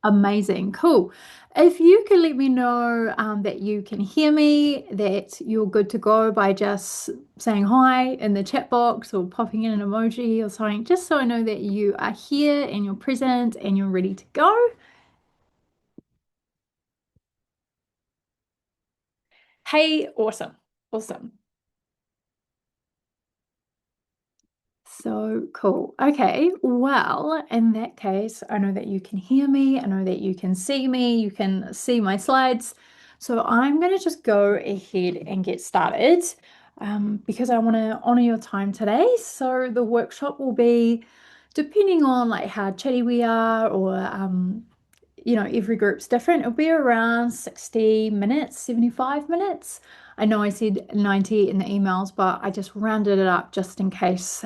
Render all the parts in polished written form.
Amazing. Cool. If you could let me know that you can hear me, that you're good to go by just saying hi in the chat box or popping in an emoji or something, just so I know that you are here and you're present and you're ready to go. Hey, awesome. Awesome. So cool. Okay, well, in that case, I know that you can hear me. I know that you can see me. You can see my slides. So I'm going to just go ahead and get started because I want to honor your time today. So the workshop will be, depending on like how chatty we are or every group's different. It'll be around 60 minutes, 75 minutes. I know I said 90 in the emails, but I just rounded it up just in case,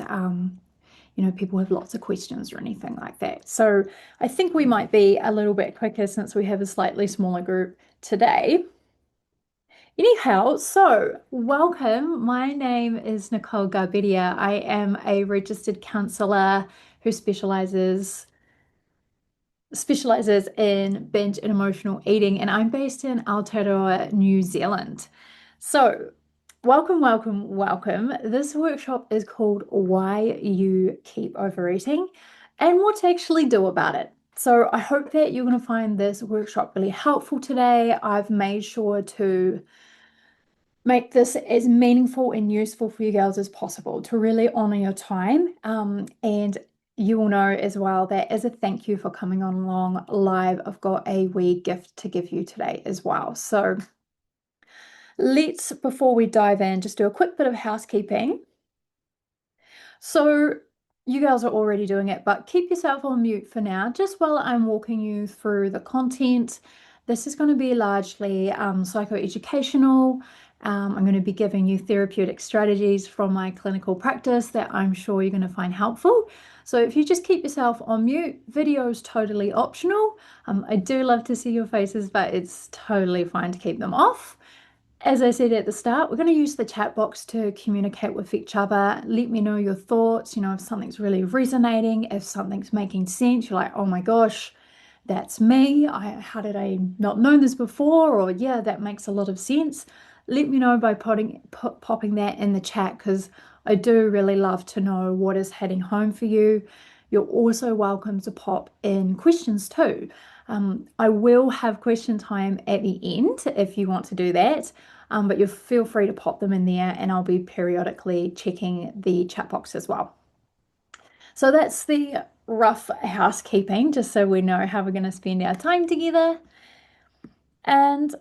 people have lots of questions or anything like that. So I think we might be a little bit quicker since we have a slightly smaller group today. Anyhow, so welcome. My name is Nicole Garbedia. I am a registered counselor who specializes in binge and emotional eating, and I'm based in Aotearoa, New Zealand. So, welcome, welcome, welcome. This workshop is called Why You Keep Overeating and What to Actually Do About It. So, I hope that you're going to find this workshop really helpful today. I've made sure to make this as meaningful and useful for you girls as possible to really honor your time. And you will know as well that as a thank you for coming on along live, I've got a wee gift to give you today as well. So before we dive in, just do a quick bit of housekeeping. So you girls are already doing it, but keep yourself on mute for now, just while I'm walking you through the content. This is going to be largely psychoeducational. I'm going to be giving you therapeutic strategies from my clinical practice that I'm sure you're going to find helpful. So if you just keep yourself on mute, video is totally optional. I do love to see your faces, but it's totally fine to keep them off. As I said at the start, we're going to use the chat box to communicate with each other. Let me know your thoughts, if something's really resonating, if something's making sense, you're like, oh my gosh, that's me. How did I not know this before? Or yeah, that makes a lot of sense. Let me know by popping that in the chat because I do really love to know what is hitting home for you. You're also welcome to pop in questions too. I will have question time at the end if you want to do that, but you feel free to pop them in there and I'll be periodically checking the chat box as well. So that's the rough housekeeping, just so we know how we're going to spend our time together. And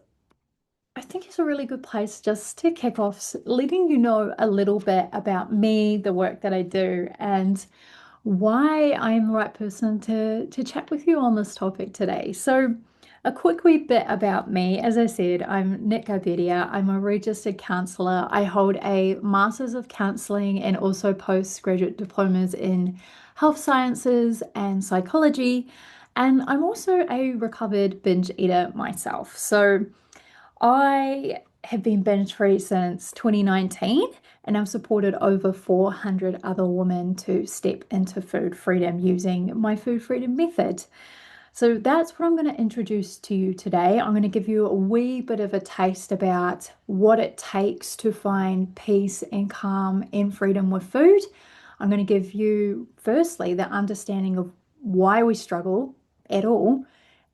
I think it's a really good place just to kick off, letting you know a little bit about me, the work that I do, and why I'm the right person to chat with you on this topic today. So, a quick wee bit about me. As I said, I'm Nick Garbedia. I'm a registered counsellor. I hold a Masters of Counselling and also postgraduate diplomas in health sciences and psychology. And I'm also a recovered binge eater myself. So, I have been binge free since 2019 and I've supported over 400 other women to step into food freedom using my food freedom method. So that's what I'm going to introduce to you today. I'm going to give you a wee bit of a taste about what it takes to find peace and calm and freedom with food. I'm going to give you, firstly, the understanding of why we struggle at all,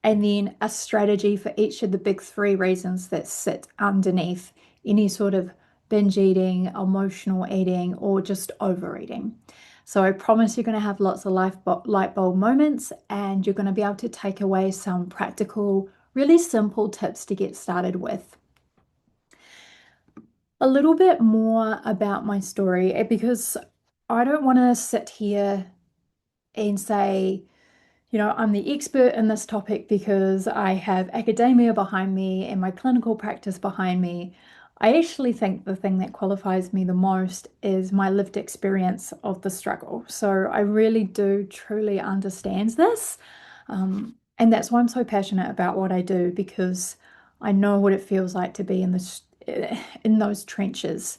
and then a strategy for each of the big three reasons that sit underneath any sort of binge eating, emotional eating, or just overeating. So I promise you're going to have lots of light bulb moments and you're going to be able to take away some practical, really simple tips to get started with. A little bit more about my story because I don't want to sit here and say, I'm the expert in this topic because I have academia behind me and my clinical practice behind me. I actually think the thing that qualifies me the most is my lived experience of the struggle. So I really do truly understand this. And that's why I'm so passionate about what I do because I know what it feels like to be in those trenches,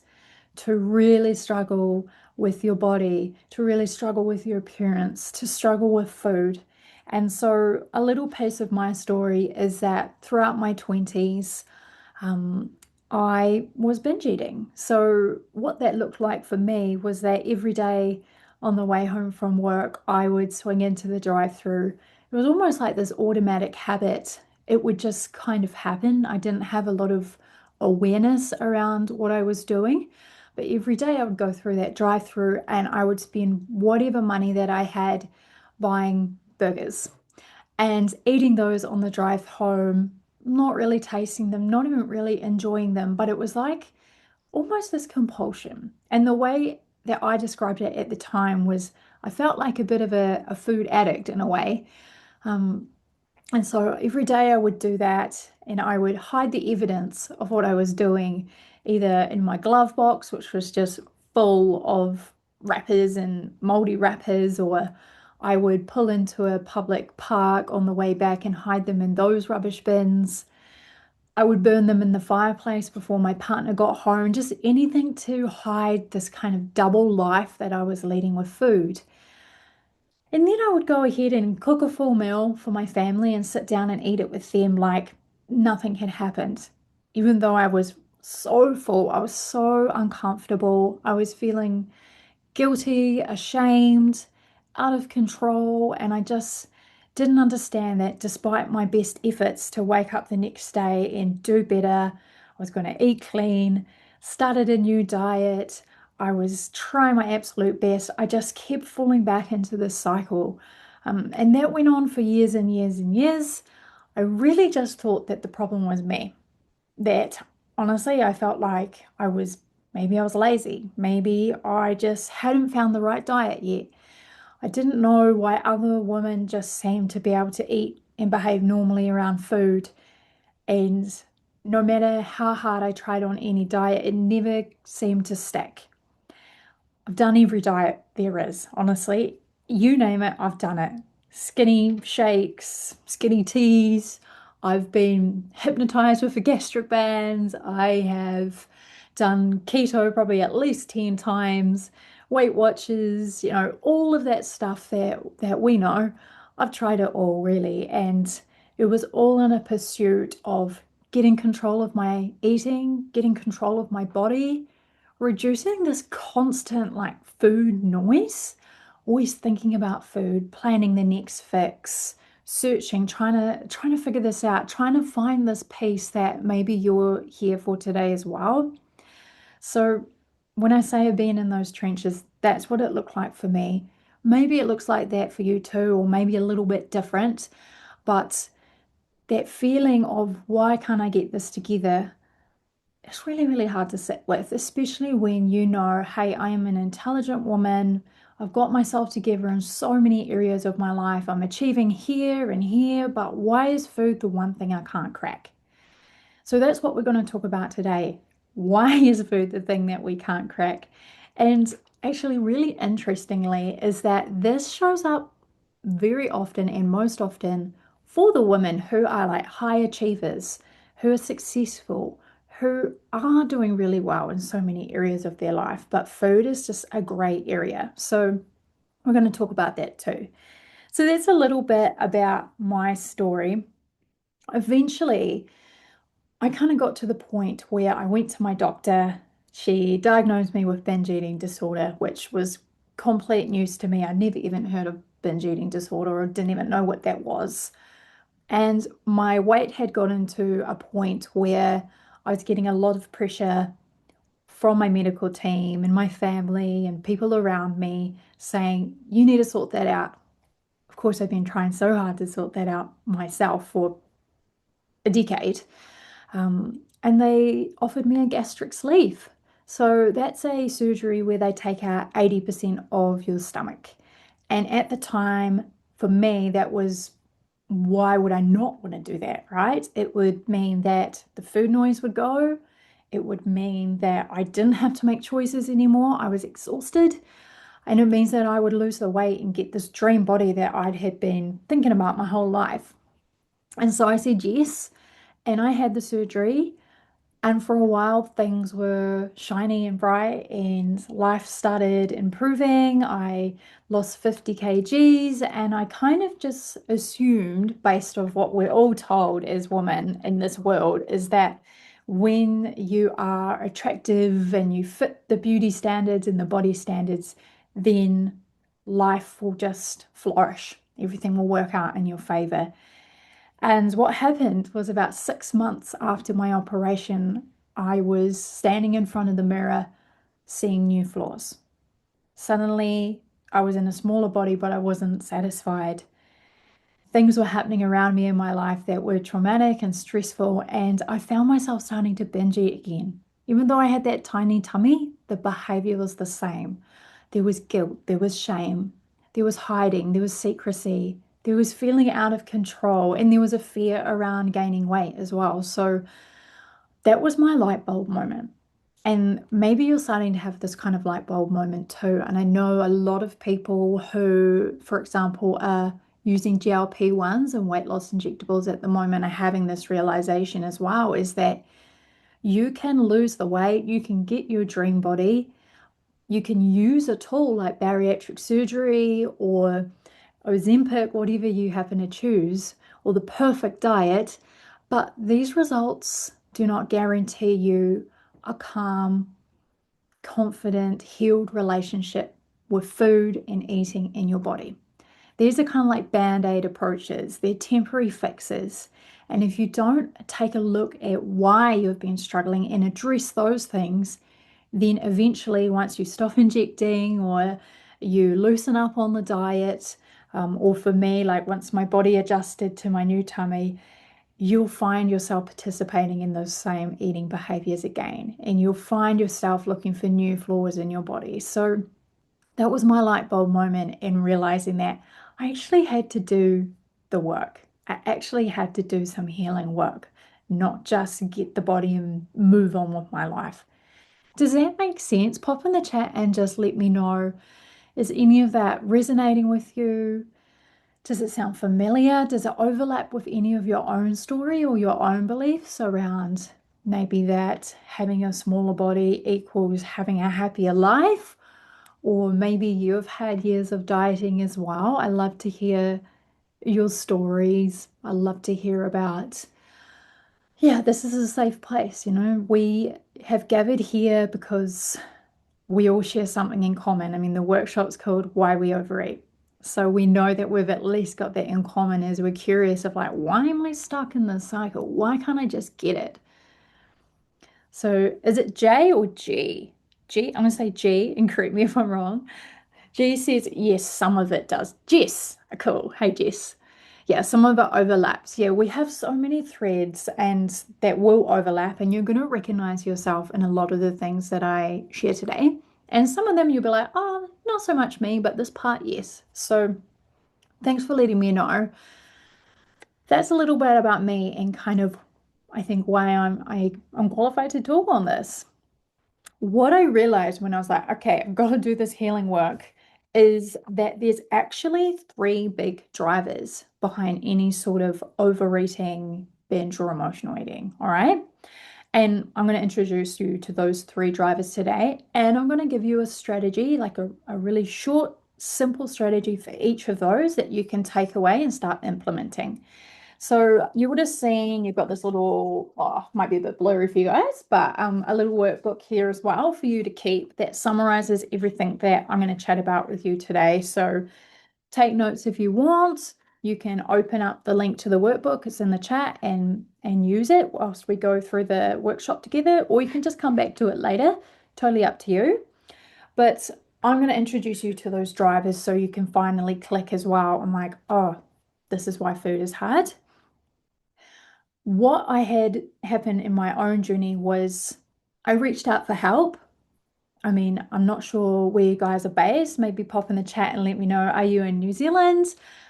to really struggle with your body, to really struggle with your appearance, to struggle with food. And so, a little piece of my story is that throughout my 20s, um, I was binge eating. So, what that looked like for me was that every day on the way home from work, I would swing into the drive-through. It was almost like this automatic habit. It would just kind of happen. I didn't have a lot of awareness around what I was doing. But every day I would go through that drive-through and I would spend whatever money that I had buying burgers and eating those on the drive home, not really tasting them, not even really enjoying them, but it was like almost this compulsion. And the way that I described it at the time was I felt like a bit of a food addict in a way. Um, and so every day I would do that and I would hide the evidence of what I was doing, either in my glove box, which was just full of wrappers and moldy wrappers, or I would pull into a public park on the way back and hide them in those rubbish bins. I would burn them in the fireplace before my partner got home, just anything to hide this kind of double life that I was leading with food. And then I would go ahead and cook a full meal for my family and sit down and eat it with them like nothing had happened. Even though I was so full, I was so uncomfortable, I was feeling guilty, ashamed, out of control, and I just didn't understand that despite my best efforts to wake up the next day and do better, I was going to eat clean, started a new diet. I was trying my absolute best. I just kept falling back into this cycle. And that went on for years and years and years. I really just thought that the problem was me. That honestly, I felt like maybe I was lazy. Maybe I just hadn't found the right diet yet. I didn't know why other women just seemed to be able to eat and behave normally around food. And no matter how hard I tried on any diet, it never seemed to stick. I've done every diet there is, honestly. You name it, I've done it. Skinny shakes, skinny teas. I've been hypnotized with the gastric bands. I have done keto probably at least 10 times. Weight Watchers, all of that stuff that we know. I've tried it all really, and it was all in a pursuit of getting control of my eating, getting control of my body, reducing this constant like food noise, always thinking about food, planning the next fix, searching, trying to figure this out, trying to find this piece that maybe you're here for today as well. So when I say I've been in those trenches, that's what it looked like for me. Maybe it looks like that for you too, or maybe a little bit different, but that feeling of why can't I get this together? It's really, really hard to sit with, especially when you know, hey, I am an intelligent woman. I've got myself together in so many areas of my life. I'm achieving here and here, but why is food the one thing I can't crack? So that's what we're going to talk about today. Why is food the thing that we can't crack? And actually, really interestingly, is that this shows up very often and most often for the women who are like high achievers, who are successful, who are doing really well in so many areas of their life. But food is just a gray area. So we're going to talk about that too. So that's a little bit about my story. Eventually, I kind of got to the point where I went to my doctor. She diagnosed me with binge eating disorder, which was complete news to me. I never even heard of binge eating disorder or didn't even know what that was. And my weight had gotten to a point where I was getting a lot of pressure from my medical team and my family and people around me saying, you need to sort that out. Of course, I've been trying so hard to sort that out myself for a decade. And they offered me a gastric sleeve. So that's a surgery where they take out 80% of your stomach. And at the time, for me, that was why would I not want to do that, right? It would mean that the food noise would go. It would mean that I didn't have to make choices anymore. I was exhausted. And it means that I would lose the weight and get this dream body that I had been thinking about my whole life. And so I said yes. And I had the surgery. And for a while, things were shiny and bright, and life started improving. I lost 50 kgs, and I kind of just assumed, based on what we're all told as women in this world, is that when you are attractive and you fit the beauty standards and the body standards, then life will just flourish. Everything will work out in your favor. And what happened was about 6 months after my operation, I was standing in front of the mirror seeing new flaws. Suddenly, I was in a smaller body, but I wasn't satisfied. Things were happening around me in my life that were traumatic and stressful, and I found myself starting to binge eat again. Even though I had that tiny tummy, the behavior was the same. There was guilt, there was shame, there was hiding, there was secrecy, there was feeling out of control, and there was a fear around gaining weight as well. So that was my light bulb moment. And maybe you're starting to have this kind of light bulb moment too. And I know a lot of people who, for example, are using GLP-1s and weight loss injectables at the moment are having this realization as well, is that you can lose the weight, you can get your dream body, you can use a tool like bariatric surgery or Ozempic, whatever you happen to choose, or the perfect diet, but these results do not guarantee you a calm, confident, healed relationship with food and eating in your body. These are kind of like band-aid approaches. They're temporary fixes. And if you don't take a look at why you've been struggling and address those things, then eventually, once you stop injecting or you loosen up on the diet, or for me, like once my body adjusted to my new tummy, you'll find yourself participating in those same eating behaviors again, and you'll find yourself looking for new flaws in your body. So that was my light bulb moment in realizing that I actually had to do the work. I actually had to do some healing work, not just get the body and move on with my life. Does that make sense? Pop in the chat and just let me know. Is any of that resonating with you? Does it sound familiar? Does it overlap with any of your own story or your own beliefs around maybe that having a smaller body equals having a happier life? Or maybe you've had years of dieting as well. I love to hear your stories. I love to hear about, yeah, this is a safe place. We have gathered here because we all share something in common. I mean, the workshop's called Why We Overeat. So we know that we've at least got that in common as we're curious of like, why am I stuck in this cycle? Why can't I just get it? So is it J or G? G, I'm gonna say G and correct me if I'm wrong. G says, yes, some of it does. Jess, cool. Hey, Jess. Yeah, some of it overlaps. Yeah, we have so many threads and that will overlap, and you're going to recognize yourself in a lot of the things that I share today. And some of them you'll be like, oh, not so much me, but this part, yes. So thanks for letting me know. That's a little bit about me and kind of, I think, why I'm qualified to talk on this. What I realized when I was like, okay, I've got to do this healing work is that there's actually three big drivers behind any sort of overeating, binge, or emotional eating. All right. And I'm going to introduce you to those three drivers today. And I'm going to give you a strategy, like a really short, simple strategy for each of those that you can take away and start implementing. So you would have seen you've got this little, oh, might be a bit blurry for you guys, but a little workbook here as well for you to keep that summarizes everything that I'm going to chat about with you today. So take notes if you want. You can open up the link to the workbook. It's in the chat and use it whilst we go through the workshop together, or you can just come back to it later. Totally up to you. But I'm going to introduce you to those drivers so you can finally click as well. I'm like, oh, this is why food is hard. What I had happen in my own journey was I reached out for help. I mean, I'm not sure where you guys are based. Maybe pop in the chat and let me know. Are you in New Zealand?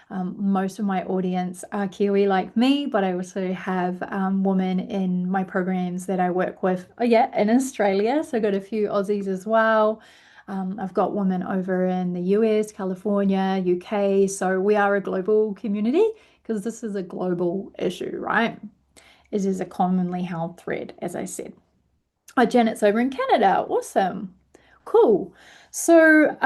Most of my audience are Kiwi like me, but I also have women in my programs that I work with. Oh, yeah, in Australia. So I got a few Aussies as well. I've got women over in the US, California, UK. So we are a global community because this is a global issue, right? It is a commonly held thread, as I said. Oh, Janet's over in Canada. Awesome. Cool. So,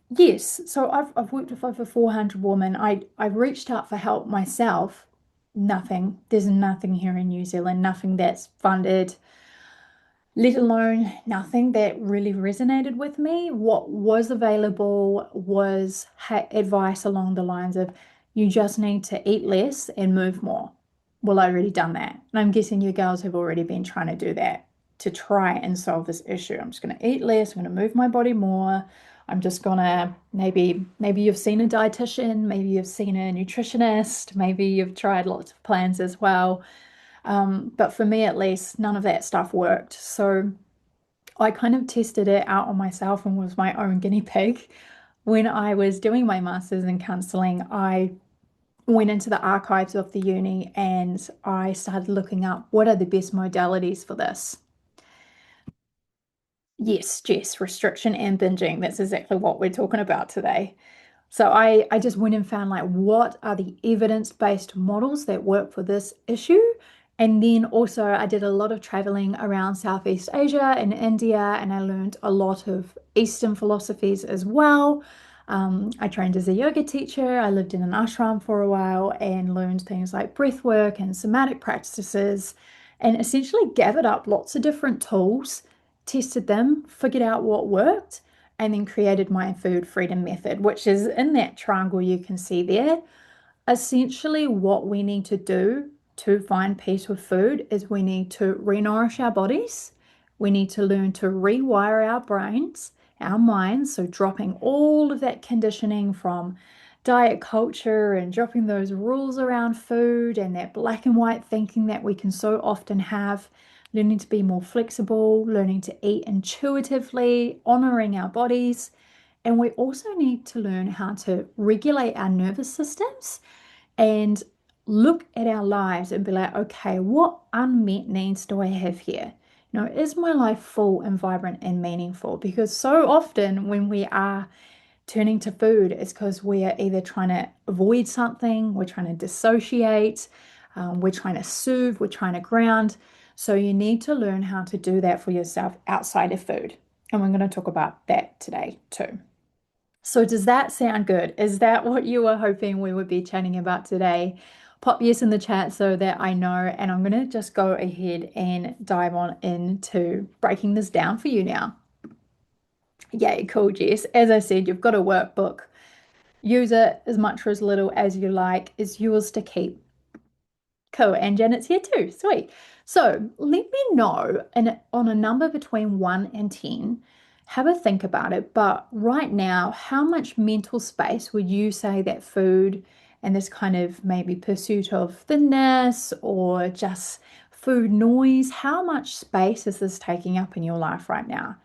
yes, so I've worked with over 400 women. I've reached out for help myself. Nothing. There's nothing here in New Zealand, nothing that's funded, let alone nothing that really resonated with me. What was available was advice along the lines of you just need to eat less and move more. Well, I already done that. And I'm guessing you girls have already been trying to do that to try and solve this issue. I'm just going to eat less, I'm going to move my body more. I'm just gonna maybe you've seen a dietitian, maybe you've seen a nutritionist, maybe you've tried lots of plans as well. But for me, at least, none of that stuff worked. So I kind of tested it out on myself and was my own guinea pig. When I was doing my master's in counseling, I went into the archives of the uni and I started looking up what are the best modalities for this. Yes, Jess, restriction and binging. That's exactly what we're talking about today. So I just went and found like what are the evidence-based models that work for this issue. And then also I did a lot of traveling around Southeast Asia and India, and I learned a lot of Eastern philosophies as well. I trained as a yoga teacher. I lived in an ashram for a while and learned things like breath work and somatic practices, and essentially gathered up lots of different tools, tested them, figured out what worked, and then created my food freedom method, which is in that triangle you can see there. Essentially, what we need to do to find peace with food is we need to re-nourish our bodies. We need to learn to rewire our brains, our minds. So, dropping all of that conditioning from diet culture and dropping those rules around food and that black and white thinking that we can so often have. Learning to be more flexible, learning to eat intuitively, honoring our bodies. And we also need to learn how to regulate our nervous systems and look at our lives and be like, okay, what unmet needs do I have here? You know, is my life full and vibrant and meaningful? Because so often when we are turning to food, it's because we are either trying to avoid something, we're trying to dissociate, we're trying to soothe, we're trying to ground. So you need to learn how to do that for yourself outside of food. And we're going to talk about that today too. So does that sound good? Is that what you were hoping we would be chatting about today? Pop yes in the chat so that I know, and I'm going to just go ahead and dive on into breaking this down for you now. Yay, cool, Jess. As I said, you've got a workbook. Use it as much or as little as you like. It's yours to keep. Cool. And Janet's here too. Sweet. So let me know on a number between 1 and 10. Have a think about it. But right now, how much mental space would you say that food and this kind of maybe pursuit of thinness or just food noise, how much space is this taking up in your life right now?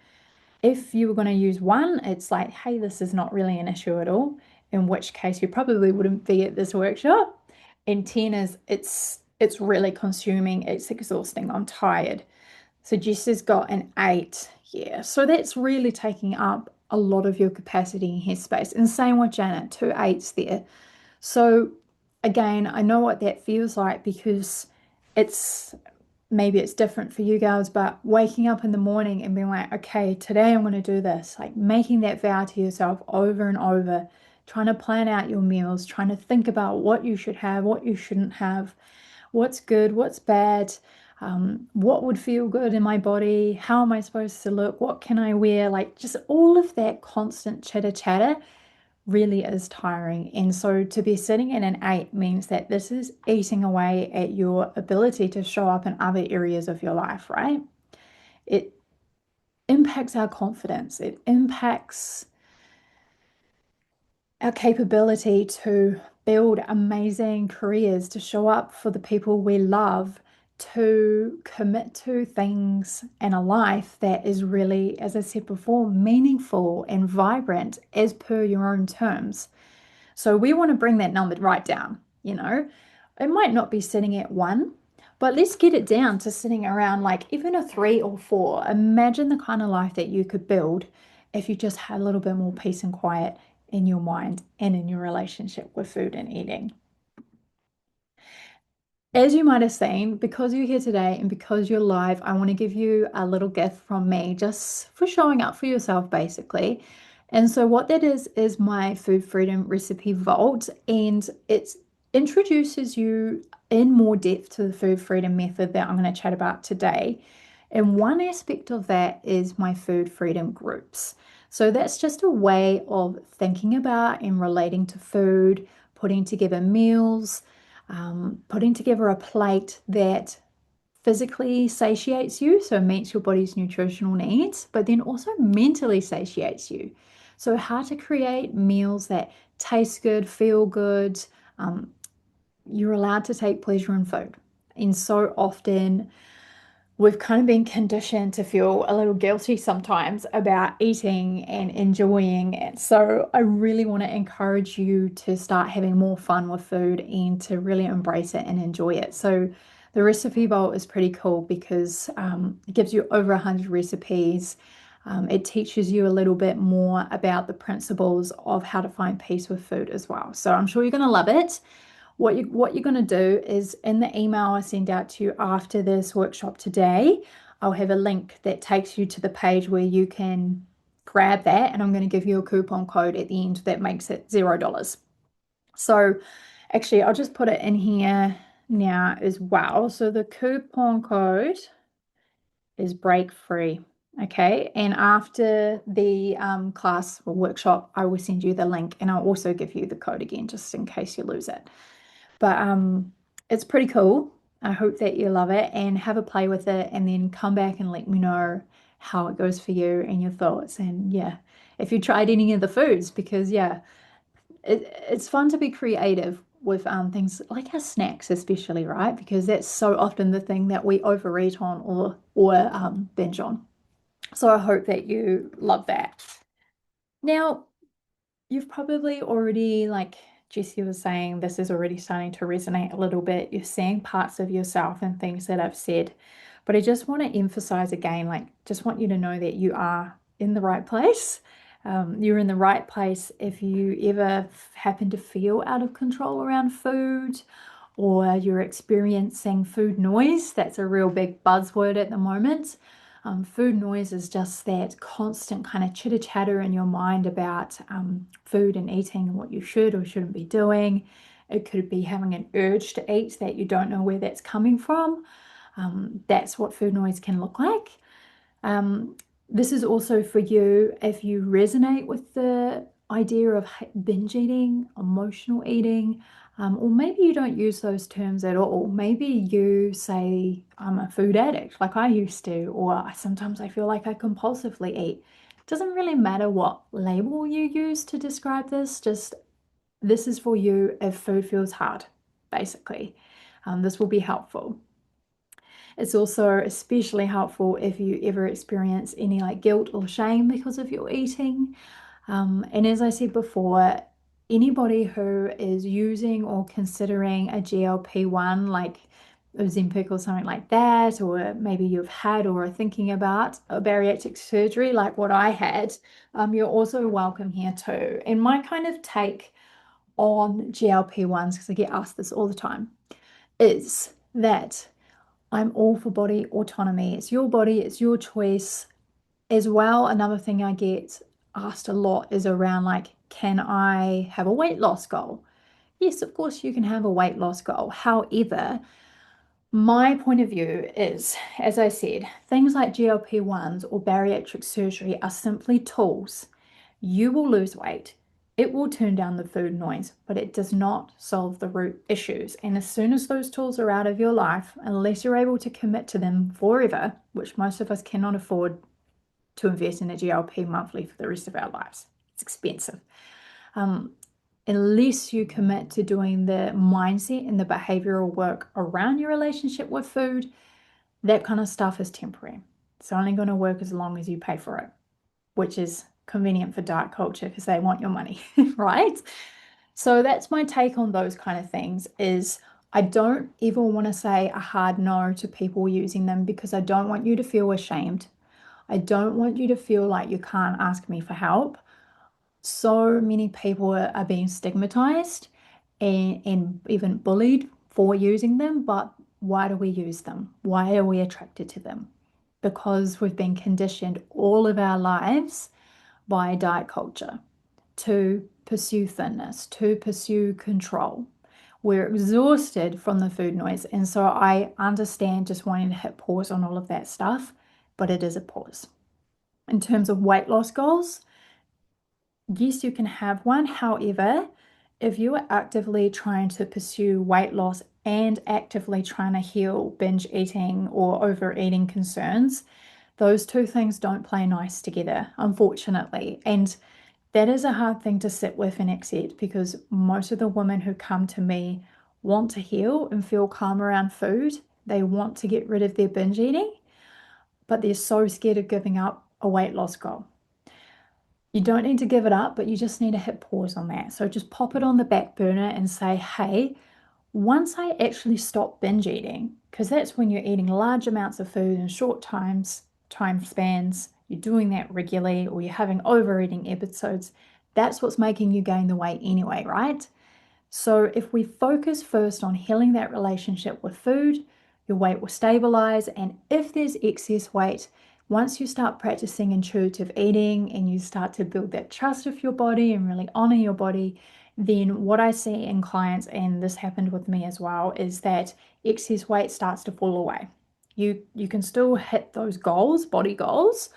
If you were going to use 1, it's like, hey, this is not really an issue at all, in which case you probably wouldn't be at this workshop. And 10 is it's really consuming, it's exhausting, I'm tired. So Jess has got an 8 here. So that's really taking up a lot of your capacity and headspace. And same with Janet, 2 8s there. So again, I know what that feels like because it's maybe it's different for you girls, but waking up in the morning and being like, okay, today I'm going to do this, like making that vow to yourself over and over, trying to plan out your meals, trying to think about what you should have, what you shouldn't have, what's good, what's bad, what would feel good in my body, how am I supposed to look, what can I wear, like just all of that constant chitter chatter really is tiring. And so to be sitting in an 8 means that this is eating away at your ability to show up in other areas of your life, right? It impacts our confidence, it impacts our capability to build amazing careers, to show up for the people we love, to commit to things and a life that is really, as I said before, meaningful and vibrant as per your own terms. So we want to bring that number right down, you know. It might not be sitting at 1, but let's get it down to sitting around like even a 3 or 4. Imagine the kind of life that you could build if you just had a little bit more peace and quiet in your mind and in your relationship with food and eating. As you might have seen, because you're here today and because you're live, I want to give you a little gift from me just for showing up for yourself, basically. And so, what that is my Food Freedom Recipe Vault, and it introduces you in more depth to the food freedom method that I'm going to chat about today. And one aspect of that is my food freedom groups. So, that's just a way of thinking about and relating to food, putting together meals, putting together a plate that physically satiates you, so meets your body's nutritional needs, but then also mentally satiates you. So, how to create meals that taste good, feel good. Um, you're allowed to take pleasure in food. And so often, we've kind of been conditioned to feel a little guilty sometimes about eating and enjoying it. So I really want to encourage you to start having more fun with food and to really embrace it and enjoy it. So the recipe bowl is pretty cool because it gives you over 100 recipes. It teaches you a little bit more about the principles of how to find peace with food as well. So I'm sure you're going to love it. What you're going to do is in the email I send out to you after this workshop today, I'll have a link that takes you to the page where you can grab that, and I'm going to give you a coupon code at the end that makes it $0. So actually, I'll just put it in here now as well. So the coupon code is break free. Okay, and after the class or workshop, I will send you the link and I'll also give you the code again just in case you lose it. But it's pretty cool. I hope that you love it and have a play with it and then come back and let me know how it goes for you and your thoughts. And yeah, if you tried any of the foods, because yeah, it's fun to be creative with things like our snacks, especially, right? Because that's so often the thing that we overeat on or binge on. So I hope that you love that. Now, you've probably already, like Jessie was saying, this is already starting to resonate a little bit. You're seeing parts of yourself and things that I've said. But I just want to emphasize again, like, just want you to know that you are in the right place. You're in the right place if you ever happen to feel out of control around food or you're experiencing food noise. That's a real big buzzword at the moment. Food noise is just that constant kind of chitter chatter in your mind about food and eating and what you should or shouldn't be doing. It could be having an urge to eat that you don't know where that's coming from. That's what food noise can look like. Um, this is also for you if you resonate with the idea of binge eating, emotional eating, or maybe you don't use those terms at all. Maybe you say, I'm a food addict, like I used to, or sometimes I feel like I compulsively eat. It doesn't really matter what label you use to describe this, just this is for you if food feels hard, basically. This will be helpful. It's also especially helpful if you ever experience any like guilt or shame because of your eating. And as I said before, anybody who is using or considering a GLP-1 like Ozempic or something like that, or maybe you've had or are thinking about a bariatric surgery like what I had, you're also welcome here too. And my kind of take on GLP-1s, because I get asked this all the time, is that I'm all for body autonomy. It's your body, it's your choice. As well, another thing I get asked a lot is around like, can I have a weight loss goal? Yes, of course you can have a weight loss goal. However, my point of view is, as I said, things like GLP-1s or bariatric surgery are simply tools. You will lose weight. It will turn down the food noise, but it does not solve the root issues. And as soon as those tools are out of your life, unless you're able to commit to them forever, which most of us cannot afford to invest in a GLP monthly for the rest of our lives, it's expensive. Um, Unless you commit to doing the mindset and the behavioral work around your relationship with food, that kind of stuff is temporary. It's only going to work as long as you pay for it, which is convenient for diet culture because they want your money, right? So that's my take on those kind of things is I don't ever want to say a hard no to people using them because I don't want you to feel ashamed. I don't want you to feel like you can't ask me for help. So many people are being stigmatized and even bullied for using them, but why do we use them? Why are we attracted to them? Because we've been conditioned all of our lives by diet culture to pursue thinness, to pursue control. We're exhausted from the food noise. And so I understand just wanting to hit pause on all of that stuff, but it is a pause. In terms of weight loss goals, yes, you can have one. However, if you are actively trying to pursue weight loss and actively trying to heal binge eating or overeating concerns, those two things don't play nice together, unfortunately. And that is a hard thing to sit with and accept because most of the women who come to me want to heal and feel calm around food. They want to get rid of their binge eating, but they're so scared of giving up a weight loss goal. You don't need to give it up, but you just need to hit pause on that. So just pop it on the back burner and say, hey, once I actually stop binge eating, because that's when you're eating large amounts of food in short time spans, you're doing that regularly, or you're having overeating episodes, that's what's making you gain the weight anyway, right? So if we focus first on healing that relationship with food, your weight will stabilize. And if there's excess weight, once you start practicing intuitive eating and you start to build that trust with your body and really honor your body, then what I see in clients, and this happened with me as well, is that excess weight starts to fall away. You can still hit those goals, body goals,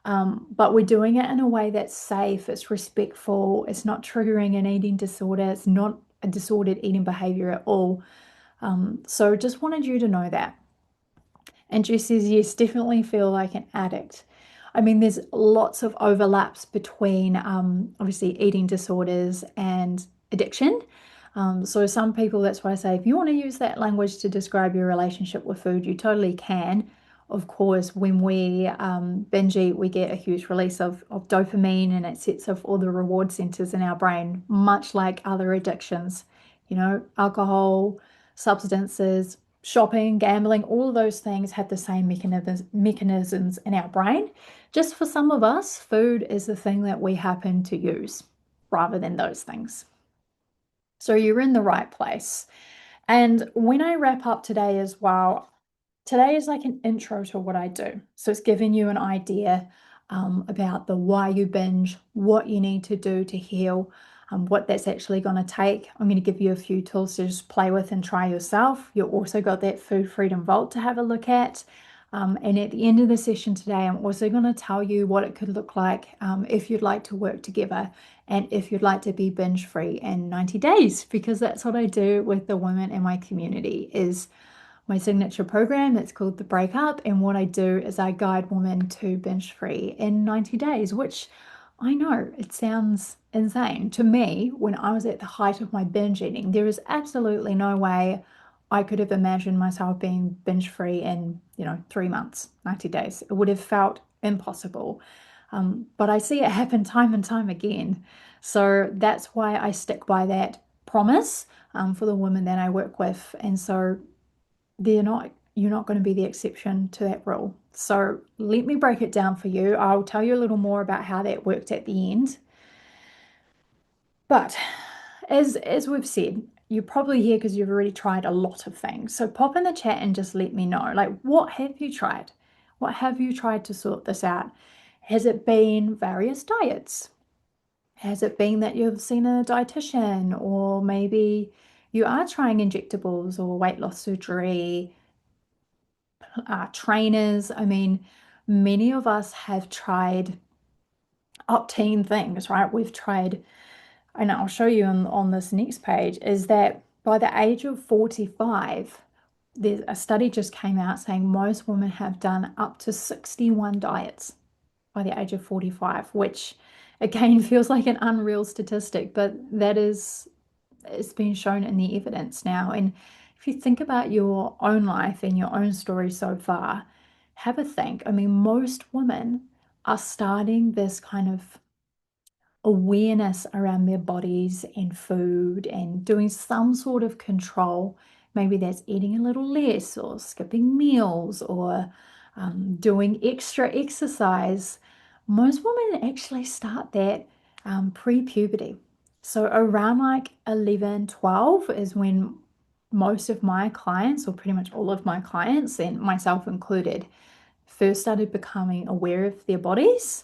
but we're doing it in a way that's safe, it's respectful, it's not triggering an eating disorder, it's not a disordered eating behavior at all. So just wanted you to know that. And Jess says, yes, definitely feel like an addict. I mean, there's lots of overlaps between obviously eating disorders and addiction. So some people, that's why I say, if you want to use that language to describe your relationship with food, you totally can. Of course, when we binge eat, we get a huge release of dopamine and it sets off all the reward centers in our brain, much like other addictions, alcohol, substances, shopping, gambling, all of those things have the same mechanisms in our brain. Just for some of us, food is the thing that we happen to use rather than those things. So you're in the right place. And when I wrap up today as well, today is like an intro to what I do. So it's giving you an idea about the why you binge, what you need to do to heal, what that's actually going to take. I'm going to give you a few tools to just play with and try yourself. You've also got that Food Freedom Vault to have a look at. And at the end of the session today, I'm also going to tell you what it could look like if you'd like to work together and if you'd like to be binge free in 90 days, because that's what I do with the women in my community is my signature program that's called The Breakup. And what I do is I guide women to binge free in 90 days, which I know it sounds insane to me. When I was at the height of my binge eating, there is absolutely no way I could have imagined myself being binge free in, 3 months, 90 days. It would have felt impossible. But I see it happen time and time again. So that's why I stick by that promise for the women that I work with. And so you're not going to be the exception to that rule. So let me break it down for you. I'll tell you a little more about how that worked at the end. But as we've said, you're probably here because you've already tried a lot of things. So pop in the chat and just let me know. Like, what have you tried? What have you tried to sort this out? Has it been various diets? Has it been that you've seen a dietitian, or maybe you are trying injectables or weight loss surgery, trainers? I mean, many of us have tried up teen things, right? We've tried, and I'll show you on this next page, is that by the age of 45, there's a study just came out saying most women have done up to 61 diets by the age of 45, which again feels like an unreal statistic, but that is, it's been shown in the evidence now. And if you think about your own life and your own story so far, have a think. I mean, most women are starting this kind of awareness around their bodies and food and doing some sort of control. Maybe that's eating a little less or skipping meals or doing extra exercise. Most women actually start that pre-puberty. So around like 11, 12 is when most of my clients, or pretty much all of my clients, and myself included, first started becoming aware of their bodies.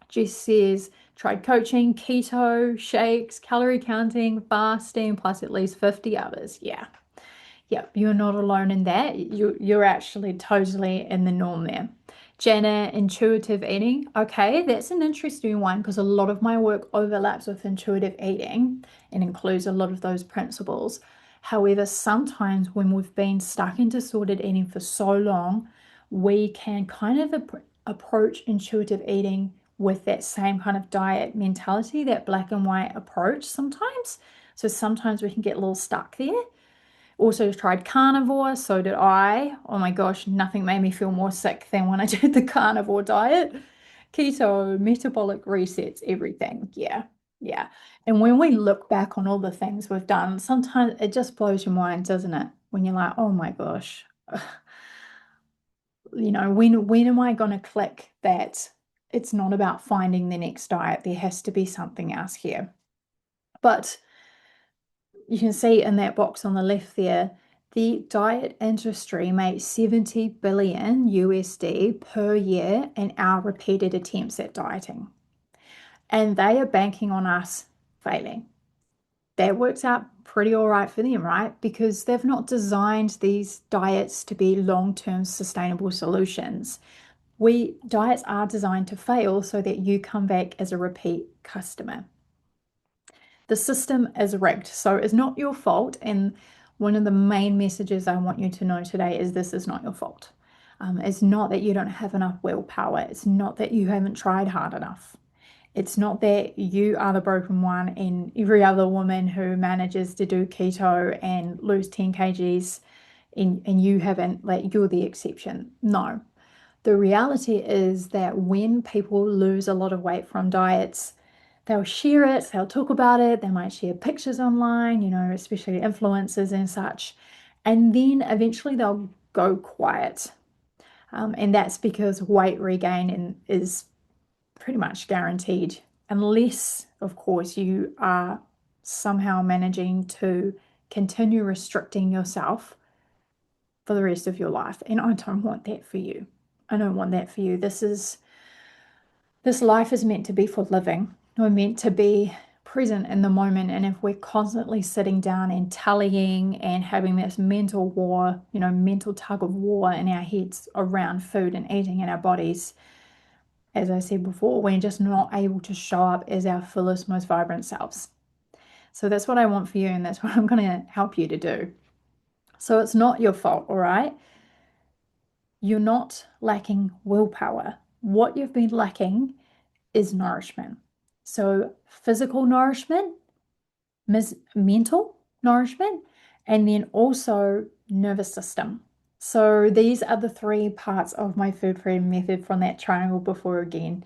Jess says, tried coaching, keto, shakes, calorie counting, fasting, plus at least 50 hours. Yeah. Yep, you're not alone in that. You're actually totally in the norm there. Janet, intuitive eating. Okay, that's an interesting one because a lot of my work overlaps with intuitive eating and includes a lot of those principles. However, sometimes when we've been stuck in disordered eating for so long, we can kind of approach intuitive eating with that same kind of diet mentality, that black and white approach sometimes. So sometimes we can get a little stuck there. Also tried carnivore, so did I. Oh my gosh, nothing made me feel more sick than when I did the carnivore diet. Keto, metabolic resets, everything. Yeah, yeah. And when we look back on all the things we've done, sometimes it just blows your mind, doesn't it? When you're like, oh my gosh, when am I going to click that it's not about finding the next diet? There has to be something else here. But you can see in that box on the left there, the diet industry makes 70 billion USD per year in our repeated attempts at dieting. And they are banking on us failing. That works out pretty all right for them, right? Because they've not designed these diets to be long-term sustainable solutions. Diets are designed to fail so that you come back as a repeat customer. The system is rigged, so it's not your fault. And one of the main messages I want you to know today is this is not your fault. It's not that you don't have enough willpower. It's not that you haven't tried hard enough. It's not that you are the broken one and every other woman who manages to do keto and lose 10 kgs and you haven't, like, you're the exception. No. The reality is that when people lose a lot of weight from diets, they'll share it, they'll talk about it, they might share pictures online, especially influencers and such. And then eventually they'll go quiet. And that's because weight regain is pretty much guaranteed, unless, of course, you are somehow managing to continue restricting yourself for the rest of your life. And I don't want that for you. I don't want that for you. This life is meant to be for living. We're meant to be present in the moment. And if we're constantly sitting down and tallying and having this mental war, mental tug of war in our heads around food and eating in our bodies, as I said before, we're just not able to show up as our fullest, most vibrant selves. So that's what I want for you, and that's what I'm going to help you to do. So it's not your fault, all right? You're not lacking willpower. What you've been lacking is nourishment. So physical nourishment, mental nourishment, and then also nervous system. So these are the three parts of my food freedom method from that triangle before again.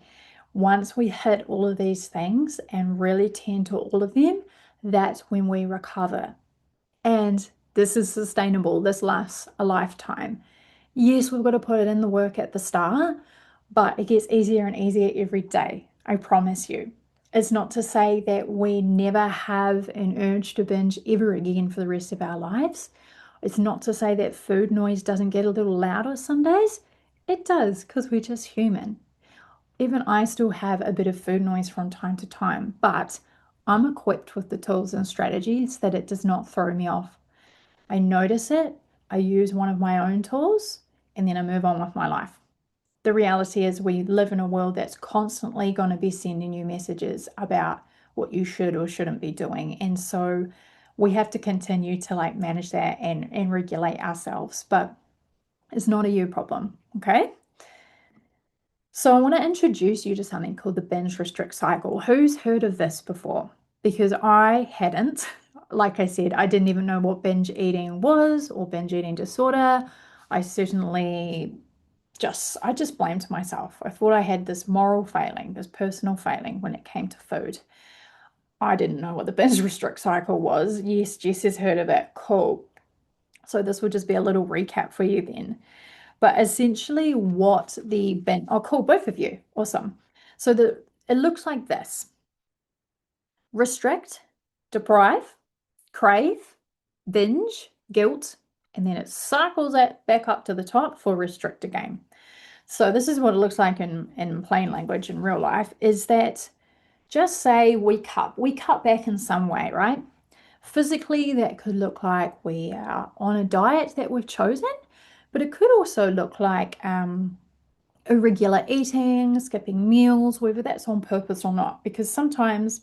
Once we hit all of these things and really tend to all of them, that's when we recover. And this is sustainable. This lasts a lifetime. Yes, we've got to put it in the work at the start, but it gets easier and easier every day. I promise you. It's not to say that we never have an urge to binge ever again for the rest of our lives. It's not to say that food noise doesn't get a little louder some days. It does, because we're just human. Even I still have a bit of food noise from time to time, but I'm equipped with the tools and strategies that it does not throw me off. I notice it, I use one of my own tools, and then I move on with my life. The reality is we live in a world that's constantly going to be sending you messages about what you should or shouldn't be doing. And so we have to continue to manage that and regulate ourselves. But it's not a you problem, okay? So I want to introduce you to something called the binge restrict cycle. Who's heard of this before? Because I hadn't. Like I said, I didn't even know what binge eating was or binge eating disorder. I certainly I just blamed myself. I thought I had this moral failing, this personal failing when it came to food. I didn't know what the binge restrict cycle was. Yes, Jess has heard of it. Cool. So this will just be a little recap for you then. But essentially what the binge, oh cool, both of you. Awesome. So it looks like this. Restrict, deprive, crave, binge, guilt, and then it cycles it back up to the top for restrict again. So this is what it looks like in plain language in real life, is that just say we cut back in some way, right? Physically, that could look like we are on a diet that we've chosen, but it could also look like irregular eating, skipping meals, whether that's on purpose or not, because sometimes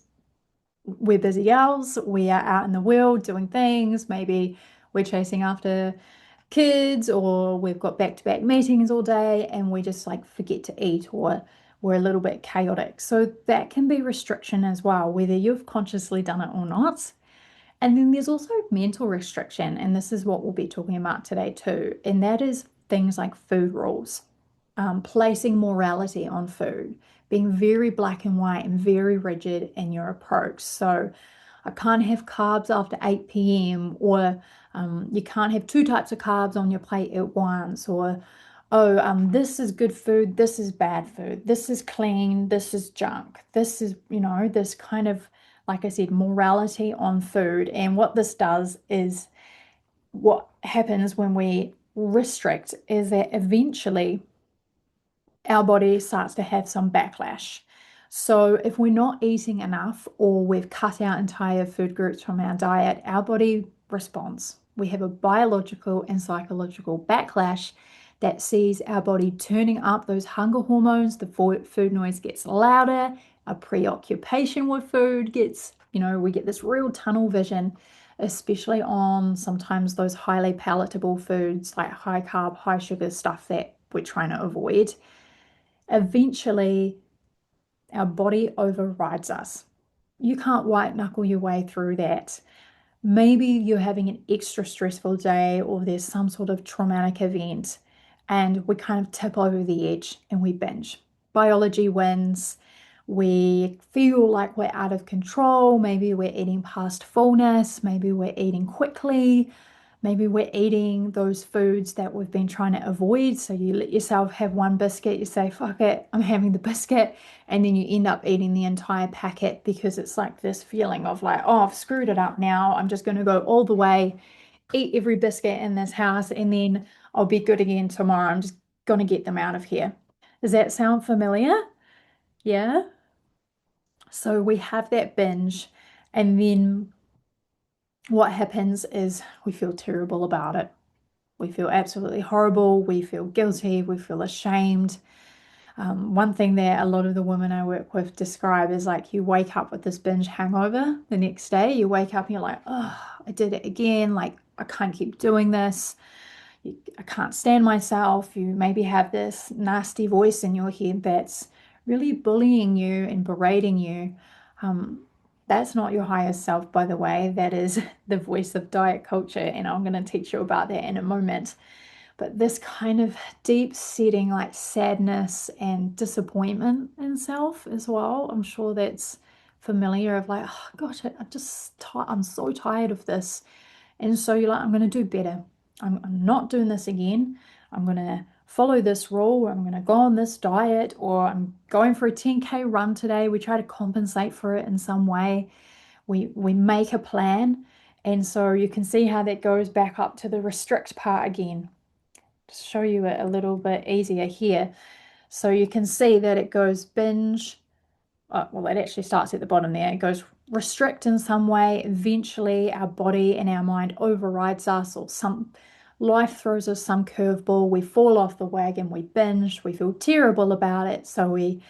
we're busy gals, we are out in the world doing things, maybe we're chasing after kids or we've got back-to-back meetings all day and we just like forget to eat or we're a little bit chaotic. So that can be restriction as well, whether you've consciously done it or not. And then there's also mental restriction, and this is what we'll be talking about today too, and that is things like food rules, placing morality on food, being very black and white and very rigid in your approach. So I can't have carbs after 8 p.m., or you can't have two types of carbs on your plate at once, or oh, this is good food, this is bad food, this is clean, this is junk, this is, this kind of, like I said, morality on food. And what this does is what happens when we restrict is that eventually our body starts to have some backlash. So if we're not eating enough or we've cut out entire food groups from our diet, our body responds. We have a biological and psychological backlash that sees our body turning up those hunger hormones. The food noise gets louder, a preoccupation with food gets, we get this real tunnel vision, especially on sometimes those highly palatable foods like high carb, high sugar stuff that we're trying to avoid. Eventually, our body overrides us. You can't white knuckle your way through that. Maybe you're having an extra stressful day or there's some sort of traumatic event and we kind of tip over the edge and we binge. Biology wins. We feel like we're out of control. Maybe we're eating past fullness. Maybe we're eating quickly. Maybe we're eating those foods that we've been trying to avoid. So you let yourself have one biscuit, you say, fuck it, I'm having the biscuit. And then you end up eating the entire packet because it's like this feeling of like, oh, I've screwed it up now. I'm just going to go all the way, eat every biscuit in this house, and then I'll be good again tomorrow. I'm just going to get them out of here. Does that sound familiar? Yeah. So we have that binge, and then what happens is we feel terrible about it. We feel absolutely horrible. We feel guilty. We feel ashamed. One thing that a lot of the women I work with describe is like you wake up with this binge hangover the next day. You wake up and you're like, oh, I did it again. Like, I can't keep doing this. I can't stand myself. You maybe have this nasty voice in your head that's really bullying you and berating you. Um, that's not your higher self, by the way. That is the voice of diet culture, and I'm going to teach you about that in a moment. But this kind of deep setting like sadness and disappointment in self as well. I'm sure that's familiar of like, oh gosh, I'm so tired of this. And so you're like, I'm going to do better. I'm not doing this again. I'm going to follow this rule. I'm going to go on this diet, or I'm going for a 10K run today. We try to compensate for it in some way. We make a plan. And so you can see how that goes back up to the restrict part again. Just show you it a little bit easier here. So you can see that it goes binge. Well, it actually starts at the bottom there. It goes restrict in some way. Eventually, our body and our mind overrides us, or some life throws us some curveball. We fall off the wagon. We binge. We feel terrible about it. So we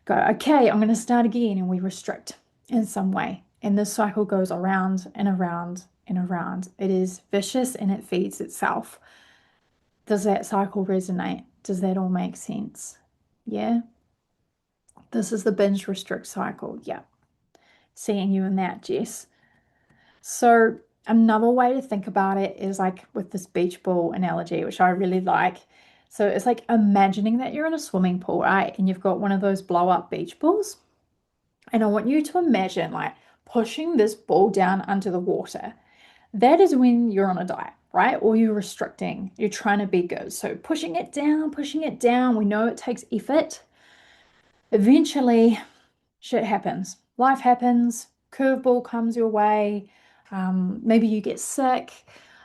go, okay, I'm going to start again, and we restrict in some way. And this cycle goes around and around and around. It is vicious and it feeds itself. Does that cycle resonate? Does that all make sense? Yeah. This is the binge restrict cycle. Yeah. Seeing you in that, Jess. So another way to think about it is like with this beach ball analogy, which I really like. So it's like imagining that you're in a swimming pool, right? And you've got one of those blow up beach balls. And I want you to imagine like pushing this ball down under the water. That is when you're on a diet, right? Or you're restricting, you're trying to be good. So pushing it down, pushing it down. We know it takes effort. Eventually, shit happens. Life happens. Curveball comes your way. Maybe you get sick,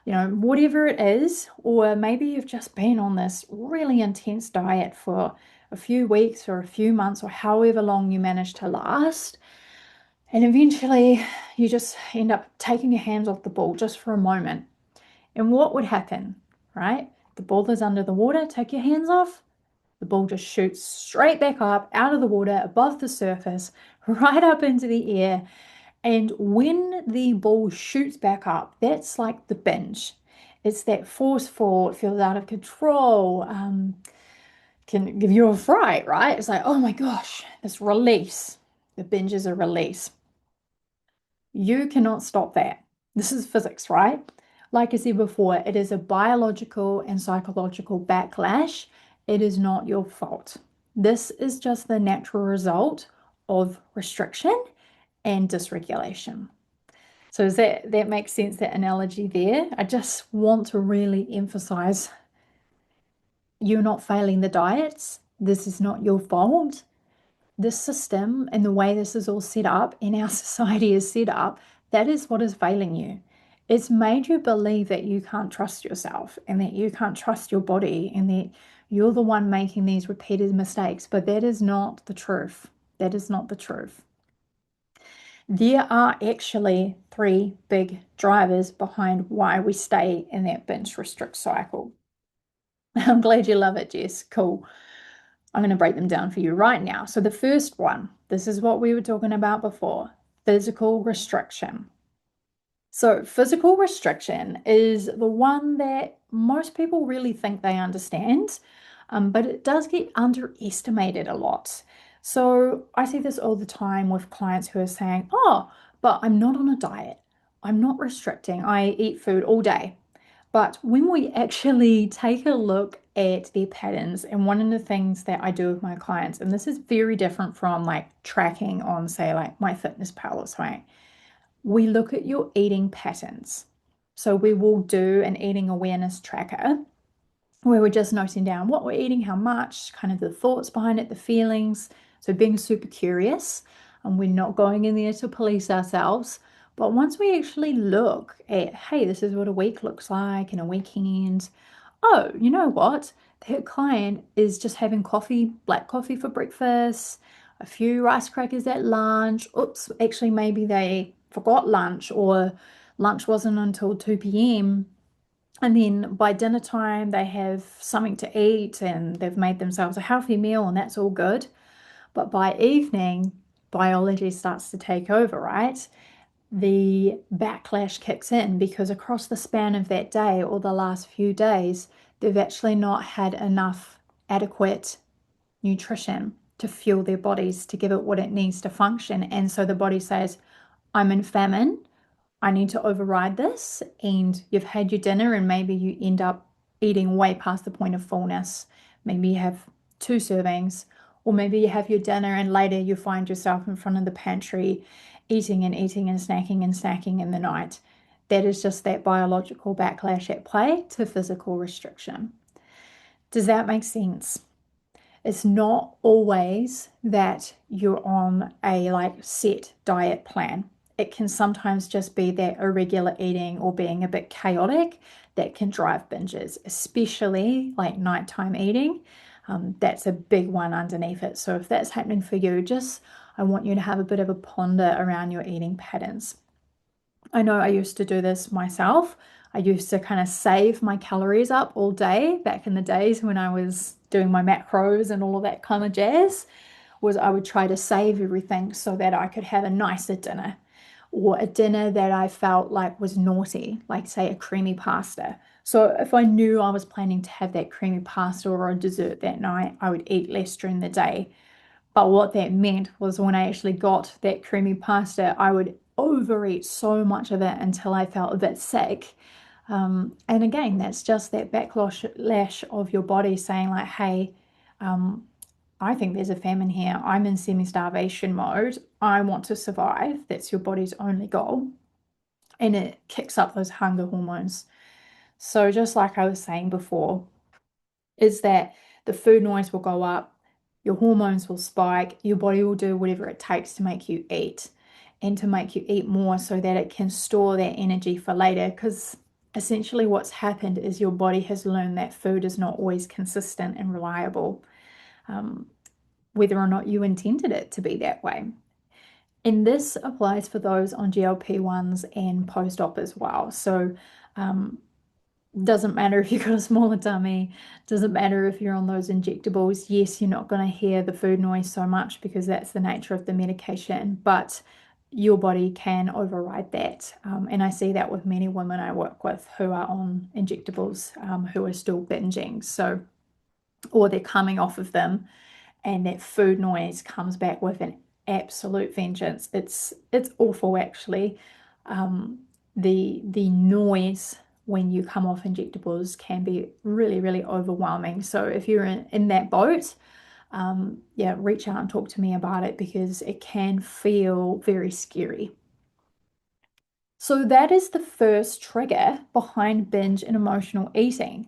whatever it is, or maybe you've just been on this really intense diet for a few weeks or a few months or however long you manage to last. And eventually you just end up taking your hands off the ball just for a moment. And what would happen, right? The ball is under the water, take your hands off, the ball just shoots straight back up out of the water, above the surface, right up into the air. And when the ball shoots back up, that's like the binge. It's that forceful, it feels out of control, can give you a fright, right? It's like, oh my gosh, this release. The binge is a release. You cannot stop that. This is physics, right? Like I said before, it is a biological and psychological backlash. It is not your fault. This is just the natural result of restriction and dysregulation. So does that make sense, that analogy there? I just want to really emphasize you're not failing the diets. This is not your fault. This system and the way this is all set up and our society is set up, that is what is failing you. It's made you believe that you can't trust yourself and that you can't trust your body and that you're the one making these repeated mistakes, but that is not the truth. That is not the truth. There are actually three big drivers behind why we stay in that binge restrict cycle. I'm glad you love it, Jess. Cool. I'm going to break them down for you right now. So the first one, this is what we were talking about before, physical restriction. So physical restriction is the one that most people really think they understand, but it does get underestimated a lot. So I see this all the time with clients who are saying, oh, but I'm not on a diet. I'm not restricting. I eat food all day. But when we actually take a look at their patterns, and one of the things that I do with my clients, and this is very different from like tracking on, say, like MyFitnessPal or something, we look at your eating patterns. So we will do an eating awareness tracker where we're just noting down what we're eating, how much, kind of the thoughts behind it, the feelings. So being super curious, and we're not going in there to police ourselves. But once we actually look at, hey, this is what a week looks like in a weekend. Oh, you know what? That client is just having coffee, black coffee for breakfast, a few rice crackers at lunch. Oops, actually, maybe they forgot lunch or lunch wasn't until 2 p.m. And then by dinner time, they have something to eat and they've made themselves a healthy meal, and that's all good. But by evening, biology starts to take over, right? The backlash kicks in because across the span of that day or the last few days, they've actually not had enough adequate nutrition to fuel their bodies to give it what it needs to function. And so the body says, I'm in famine. I need to override this. And you've had your dinner and maybe you end up eating way past the point of fullness. Maybe you have 2 servings, or maybe you have your dinner and later you find yourself in front of the pantry eating and eating and snacking in the night. That is just that biological backlash at play to physical restriction. Does that make sense? It's not always that you're on a like set diet plan. It can sometimes just be that irregular eating or being a bit chaotic that can drive binges, especially like nighttime eating. That's a big one underneath it. So if that's happening for you, just I want you to have a bit of a ponder around your eating patterns. I know I used to do this myself. I used to kind of save my calories up all day back in the days when I was doing my macros and all of that kind of jazz, was I would try to save everything so that I could have a nicer dinner, or a dinner that I felt like was naughty, like say a creamy pasta. So if I knew I was planning to have that creamy pasta or a dessert that night, I would eat less during the day. But what that meant was when I actually got that creamy pasta, I would overeat so much of it until I felt a bit sick. And again, that's just that backlash of your body saying, like, hey, um, I think there's a famine here. I'm in semi-starvation mode. I want to survive. That's your body's only goal. And it kicks up those hunger hormones. So, just like I was saying before, is that the food noise will go up, your hormones will spike, your body will do whatever it takes to make you eat. and to make you eat more so that it can store that energy for later. Because essentially, what's happened is your body has learned that food is not always consistent and reliable, um, whether or not you intended it to be that way. And this applies for those on GLP-1s and post-op as well. So, um, doesn't matter if you've got a smaller tummy, doesn't matter if you're on those injectables. Yes, you're not going to hear the food noise so much because that's the nature of the medication, but your body can override that. And I see that with many women I work with who are on injectables, who are still binging. So, or they're coming off of them, and that food noise comes back with an absolute vengeance. It's awful actually. Um, the noise when you come off injectables can be really, really overwhelming. So if you're in that boat, yeah, reach out and talk to me about it because it can feel very scary. So that is the first trigger behind binge and emotional eating.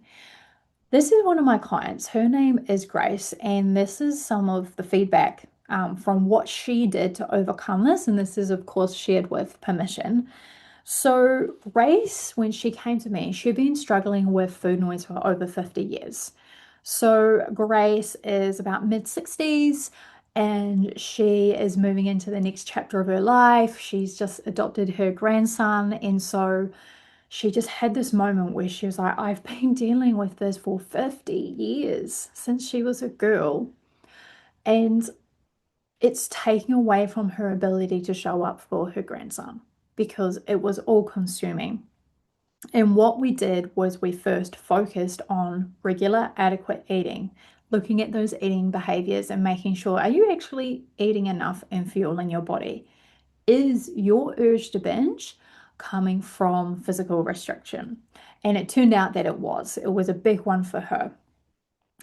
This is one of my clients. Her name is Grace, and this is some of the feedback from what she did to overcome this. And this is, of course, shared with permission. So, Grace, when she came to me, she'd been struggling with food noise for over 50 years. So, Grace is about mid 60s and she is moving into the next chapter of her life. She's just adopted her grandson, and so she just had this moment where she was like, I've been dealing with this for 50 years since she was a girl. And it's taking away from her ability to show up for her grandson because it was all consuming. And what we did was we first focused on regular, adequate eating, looking at those eating behaviors and making sure, are you actually eating enough and fueling your body? Is your urge to binge coming from physical restriction? And it turned out that it was. It was a big one for her.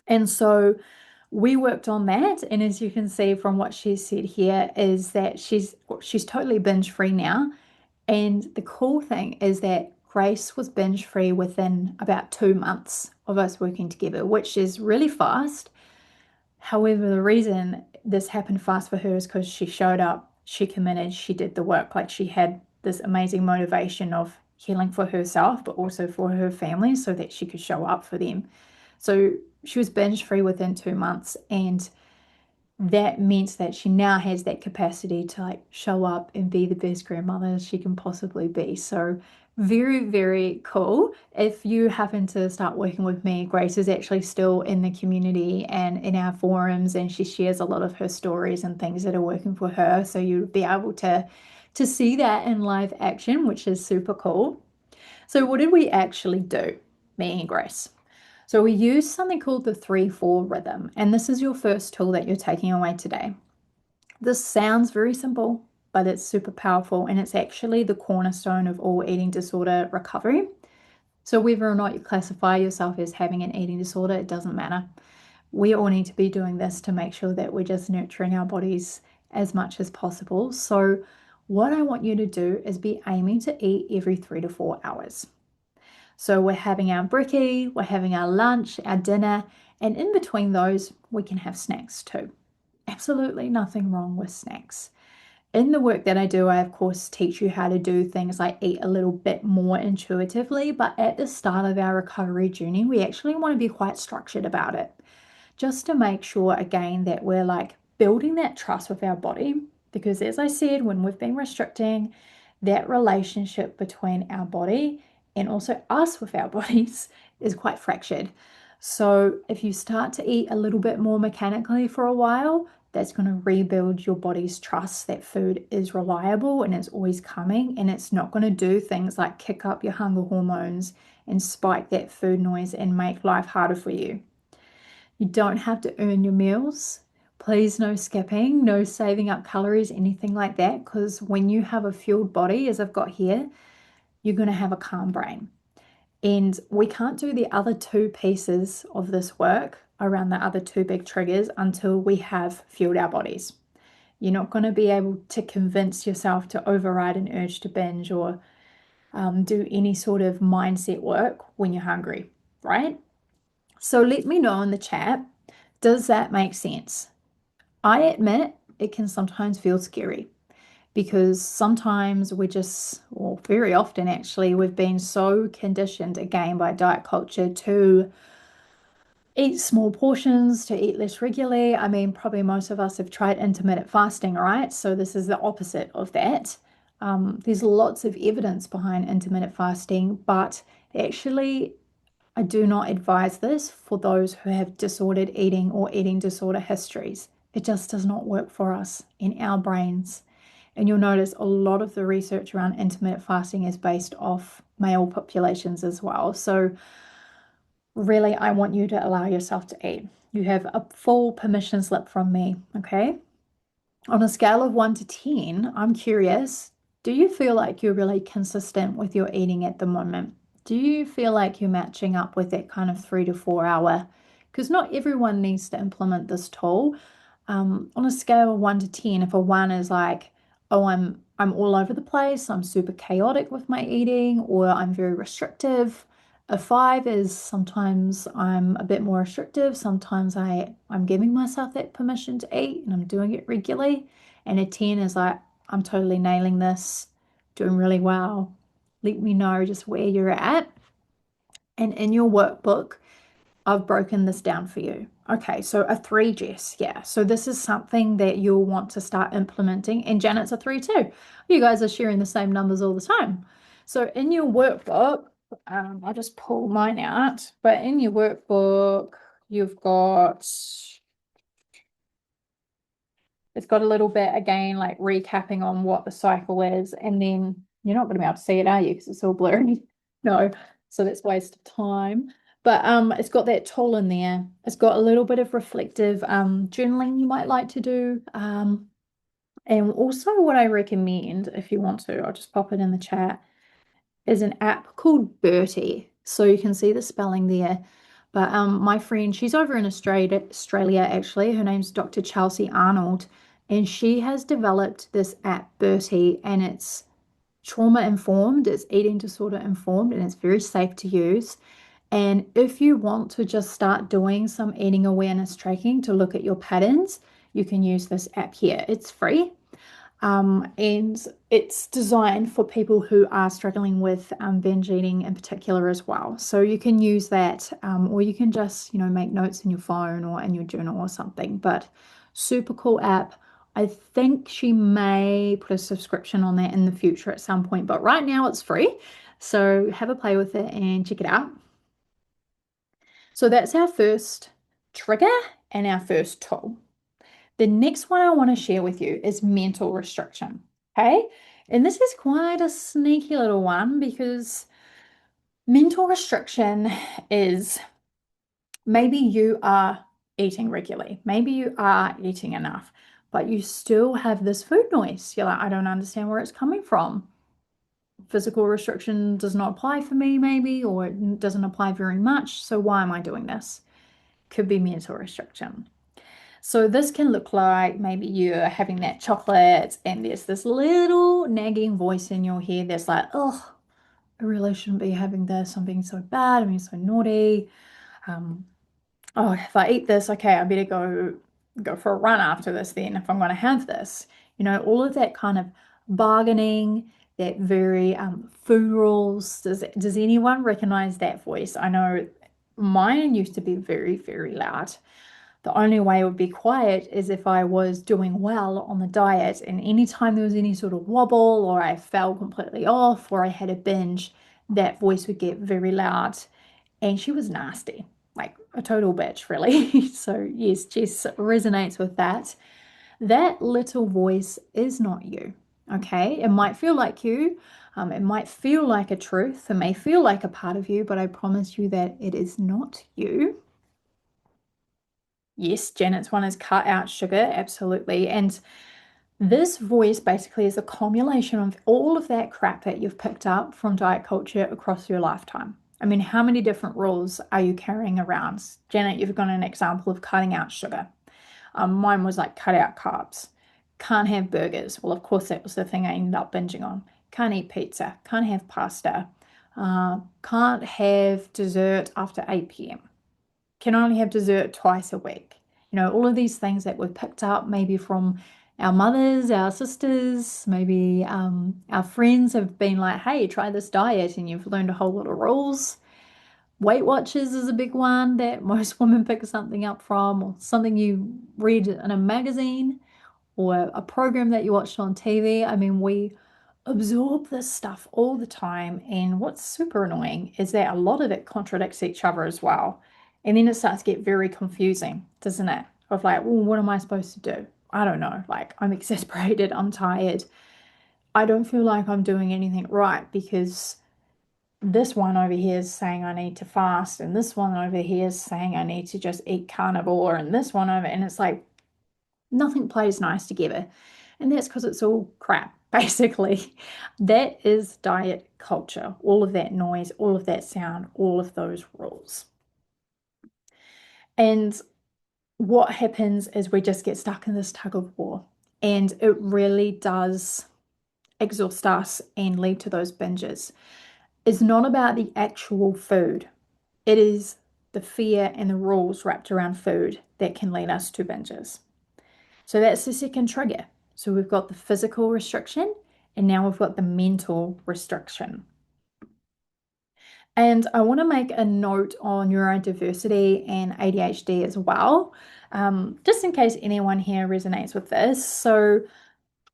And so we worked on that. And as you can see from what she said here, is that she's totally binge free now. And the cool thing is that Grace was binge free within about 2 months of us working together, which is really fast. However, the reason this happened fast for her is because she showed up, she committed, she did the work. Like she had this amazing motivation of healing for herself, but also for her family so that she could show up for them. So she was binge free within 2 months, and that means that she now has that capacity to like show up and be the best grandmother she can possibly be. So very, very cool. If you happen to start working with me, Grace is actually still in the community and in our forums, and she shares a lot of her stories and things that are working for her. So you'll be able to see that in live action, which is super cool. So what did we actually do, me and Grace? So we use something called the 3-4 rhythm, and this is your first tool that you're taking away today. This sounds very simple, but it's super powerful, and it's actually the cornerstone of all eating disorder recovery. So whether or not you classify yourself as having an eating disorder, it doesn't matter. We all need to be doing this to make sure that we're just nurturing our bodies as much as possible. So what I want you to do is be aiming to eat every 3 to 4 hours. So we're having our brekkie, we're having our lunch, our dinner, and in between those, we can have snacks too. Absolutely nothing wrong with snacks. In the work that I do, I of course teach you how to do things like eat a little bit more intuitively, but at the start of our recovery journey, we actually want to be quite structured about it, just to make sure again that we're like building that trust with our body. Because as I said, when we've been restricting, that relationship between our body and also us with our bodies is quite fractured. So if you start to eat a little bit more mechanically for a while, that's going to rebuild your body's trust that food is reliable and it's always coming, and it's not going to do things like kick up your hunger hormones and spike that food noise and make life harder for you. You don't have to earn your meals. Please, no skipping, no saving up calories, anything like that, because when you have a fueled body, as I've got here, you're going to have a calm brain. And we can't do the other two pieces of this work around the other two big triggers until we have fueled our bodies. You're not going to be able to convince yourself to override an urge to binge or do any sort of mindset work when you're hungry, right? So let me know in the chat, does that make sense? I admit it can sometimes feel scary. because sometimes we just, or very often actually, we've been so conditioned again by diet culture to eat small portions, to eat less regularly. I mean, probably most of us have tried intermittent fasting, right? So this is the opposite of that. There's lots of evidence behind intermittent fasting, but actually, I do not advise this for those who have disordered eating or eating disorder histories. It just does not work for us in our brains. And you'll notice a lot of the research around intermittent fasting is based off male populations as well. So really, I want you to allow yourself to eat. You have a full permission slip from me, okay? On a scale of 1 to 10, I'm curious, do you feel like you're really consistent with your eating at the moment? Do you feel like you're matching up with that kind of 3 to 4 hour? Because not everyone needs to implement this tool. On a scale of 1 to 10, if a 1 is like, oh, I'm all over the place, I'm super chaotic with my eating, or I'm very restrictive. A 5 is sometimes I'm a bit more restrictive, sometimes I'm giving myself that permission to eat and I'm doing it regularly. And a 10 is like, I'm totally nailing this, doing really well. Let me know just where you're at. And in your workbook, I've broken this down for you. Okay, so a 3, Jess. Yeah, so this is something that you'll want to start implementing. And Janet's a 3 too. You guys are sharing the same numbers all the time. So in your workbook, I'll just pull mine out, but in your workbook, you've got, it's got a little bit again, like recapping on what the cycle is, and then you're not going to be able to see it, are you? Because it's all blurry. No, so that's waste of time. But it's got that tool in there. It's got a little bit of reflective journaling you might like to do. And also what I recommend, if you want to, I'll just pop it in the chat, is an app called Bertie. So you can see the spelling there. But my friend, she's over in Australia actually. Her name's Dr. Chelsea Arnold, and she has developed this app Bertie, and it's trauma informed, it's eating disorder informed, and it's very safe to use. And if you want to just start doing some eating awareness tracking to look at your patterns, you can use this app here. It's free. And it's designed for people who are struggling with binge eating in particular as well. So you can use that, or you can just, make notes in your phone or in your journal or something. But super cool app. I think she may put a subscription on that in the future at some point, but right now it's free. So have a play with it and check it out. So that's our first trigger and our first tool. The next one I want to share with you is mental restriction. Okay. And this is quite a sneaky little one because mental restriction is maybe you are eating regularly, maybe you are eating enough, but you still have this food noise. You're like, I don't understand where it's coming from. Physical restriction does not apply for me, maybe, or it doesn't apply very much. So why am I doing this? Could be mental restriction. So this can look like maybe you're having that chocolate and there's this little nagging voice in your head that's like, oh, I really shouldn't be having this. I'm being so bad. I'm being so naughty. Um, oh, if I eat this, okay, I better go for a run after this then if I'm going to have this. All of that kind of bargaining, that very food rules. Does anyone recognize that voice? I know mine used to be very, very loud. The only way it would be quiet is if I was doing well on the diet, and anytime there was any sort of wobble or I fell completely off or I had a binge, that voice would get very loud. And she was nasty, like a total bitch, really. So, yes, Jess resonates with that. That little voice is not you, okay? It might feel like you, it might feel like a truth, it may feel like a part of you, but I promise you that it is not you. Yes, Janet's one is cut out sugar, absolutely. And this voice basically is a cumulation of all of that crap that you've picked up from diet culture across your lifetime. I mean, how many different rules are you carrying around? Janet, you've got an example of cutting out sugar. Mine was like cut out carbs. Can't have burgers. Well, of course, that was the thing I ended up binging on. Can't eat pizza. Can't have pasta. Can't have dessert after 8 p.m. Can only have dessert twice a week. All of these things that we've picked up maybe from our mothers, our sisters, maybe our friends have been like, hey, try this diet, and you've learned a whole lot of rules. Weight Watchers is a big one that most women pick something up from, or something you read in a magazine, or a program that you watched on TV. I mean, we absorb this stuff all the time. And what's super annoying is that a lot of it contradicts each other as well. And then it starts to get very confusing, doesn't it? Of like, well, what am I supposed to do? I don't know. Like, I'm exasperated, I'm tired. I don't feel like I'm doing anything right because this one over here is saying I need to fast, and this one over here is saying I need to just eat carnivore, and this one over, and it's like nothing plays nice together. And that's because it's all crap, basically. That is diet culture. All of that noise, all of that sound, all of those rules. And what happens is we just get stuck in this tug of war. And it really does exhaust us and lead to those binges. It's not about the actual food. It is the fear and the rules wrapped around food that can lead us to binges. So that's the second trigger. So we've got the physical restriction, and now we've got the mental restriction. And I want to make a note on neurodiversity and ADHD as well, just in case anyone here resonates with this. So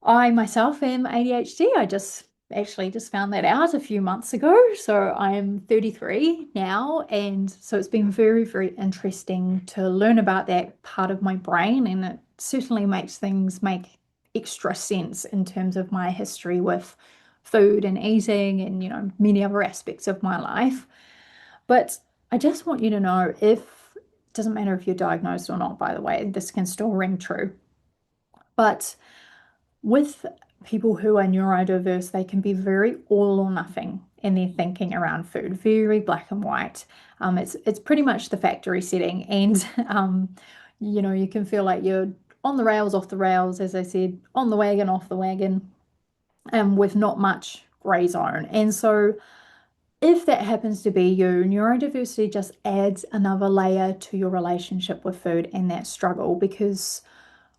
I myself am ADHD. I just actually just found that out a few months ago. So I am 33 now. And so it's been very, very interesting to learn about that part of my brain. And it certainly makes things make extra sense in terms of my history with food and eating and, many other aspects of my life. But I just want you to know if, it doesn't matter if you're diagnosed or not, by the way, this can still ring true. But with people who are neurodiverse, they can be very all or nothing in their thinking around food, very black and white. It's pretty much the factory setting, and you can feel like you're on the rails, off the rails, as I said, on the wagon, off the wagon, and with not much gray zone. And so, if that happens to be you, neurodiversity just adds another layer to your relationship with food and that struggle because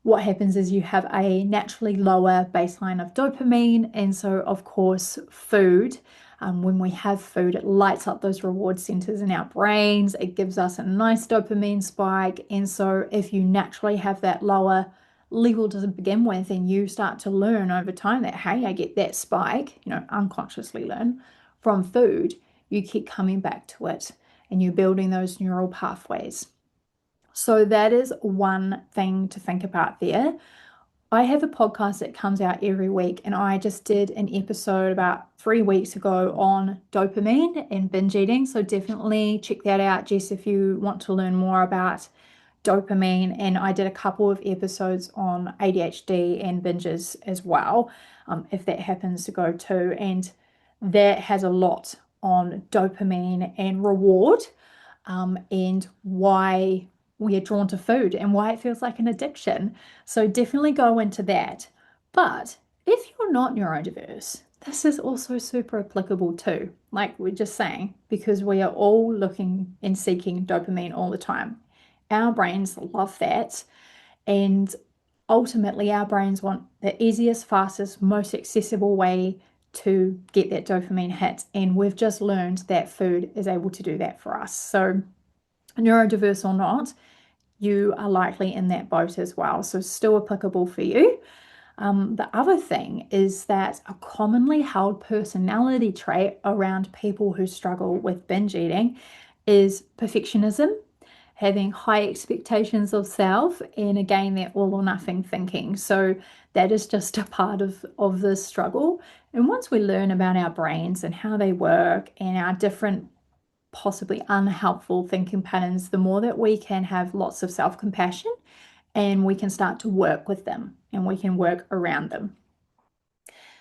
what happens is you have a naturally lower baseline of dopamine. And so, of course, food, when we have food, it lights up those reward centers in our brains. It gives us a nice dopamine spike. And so, if you naturally have that lower level to begin with, and you start to learn over time that, hey, I get that spike, unconsciously learn from food, you keep coming back to it and you're building those neural pathways. So that is one thing to think about there. I have a podcast that comes out every week, and I just did an episode about 3 weeks ago on dopamine and binge eating. So definitely check that out, Jess, if you want to learn more about dopamine. And I did a couple of episodes on ADHD and binges as well, if that happens to go too. And that has a lot on dopamine and reward, and why we are drawn to food and why it feels like an addiction. So definitely go into that. But if you're not neurodiverse, this is also super applicable too. Like we're just saying, because we are all looking and seeking dopamine all the time. Our brains love that. And ultimately, our brains want the easiest, fastest, most accessible way to get that dopamine hit. And we've just learned that food is able to do that for us. So, neurodiverse or not, you are likely in that boat as well. So, still applicable for you. The other thing is that a commonly held personality trait around people who struggle with binge eating is perfectionism, having high expectations of self, and again, that all or nothing thinking. So that is just a part of this struggle. And once we learn about our brains and how they work and our different possibly unhelpful thinking patterns, the more that we can have lots of self-compassion and we can start to work with them and we can work around them.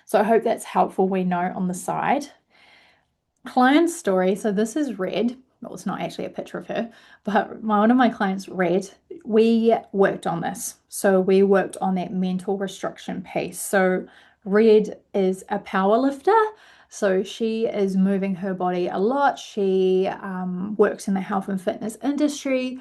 So I hope that's helpful. We know on the side. Client story. So this is Red. Well, it's not actually a picture of her, but one of my clients, Red, we worked on this. So we worked on that mental restriction piece. So Red is a power lifter. So she is moving her body a lot. She works in the health and fitness industry.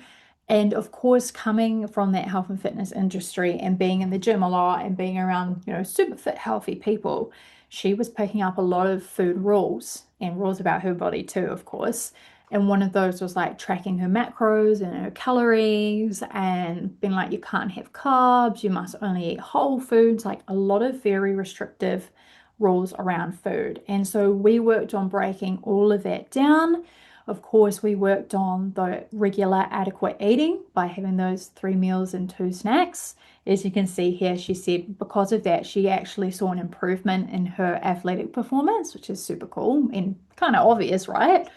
And of course, coming from that health and fitness industry and being in the gym a lot and being around, super fit, healthy people, she was picking up a lot of food rules and rules about her body too, of course. And one of those was like tracking her macros and her calories and being like, you can't have carbs, you must only eat whole foods, like a lot of very restrictive rules around food. And so we worked on breaking all of that down. Of course, we worked on the regular adequate eating by having those 3 meals and 2 snacks. As you can see here, she said because of that, she actually saw an improvement in her athletic performance, which is super cool and kind of obvious, right?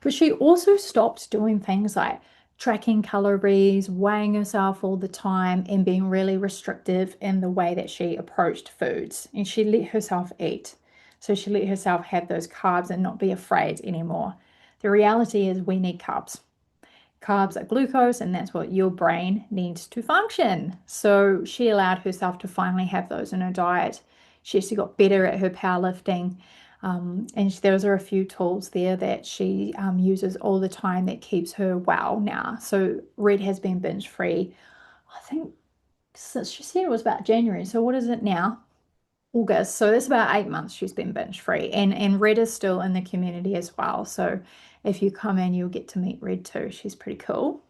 But she also stopped doing things like tracking calories, weighing herself all the time, and being really restrictive in the way that she approached foods. And she let herself eat. So she let herself have those carbs and not be afraid anymore. The reality is we need carbs. Carbs are glucose, and that's what your brain needs to function. So she allowed herself to finally have those in her diet. She actually got better at her powerlifting. And those are a few tools there that she uses all the time that keeps her well now. So Red has been binge free, I think, since she said it was about January. So what is it now? August. So that's about 8 months she's been binge free. And Red is still in the community as well. So if you come in, you'll get to meet Red too. She's pretty cool.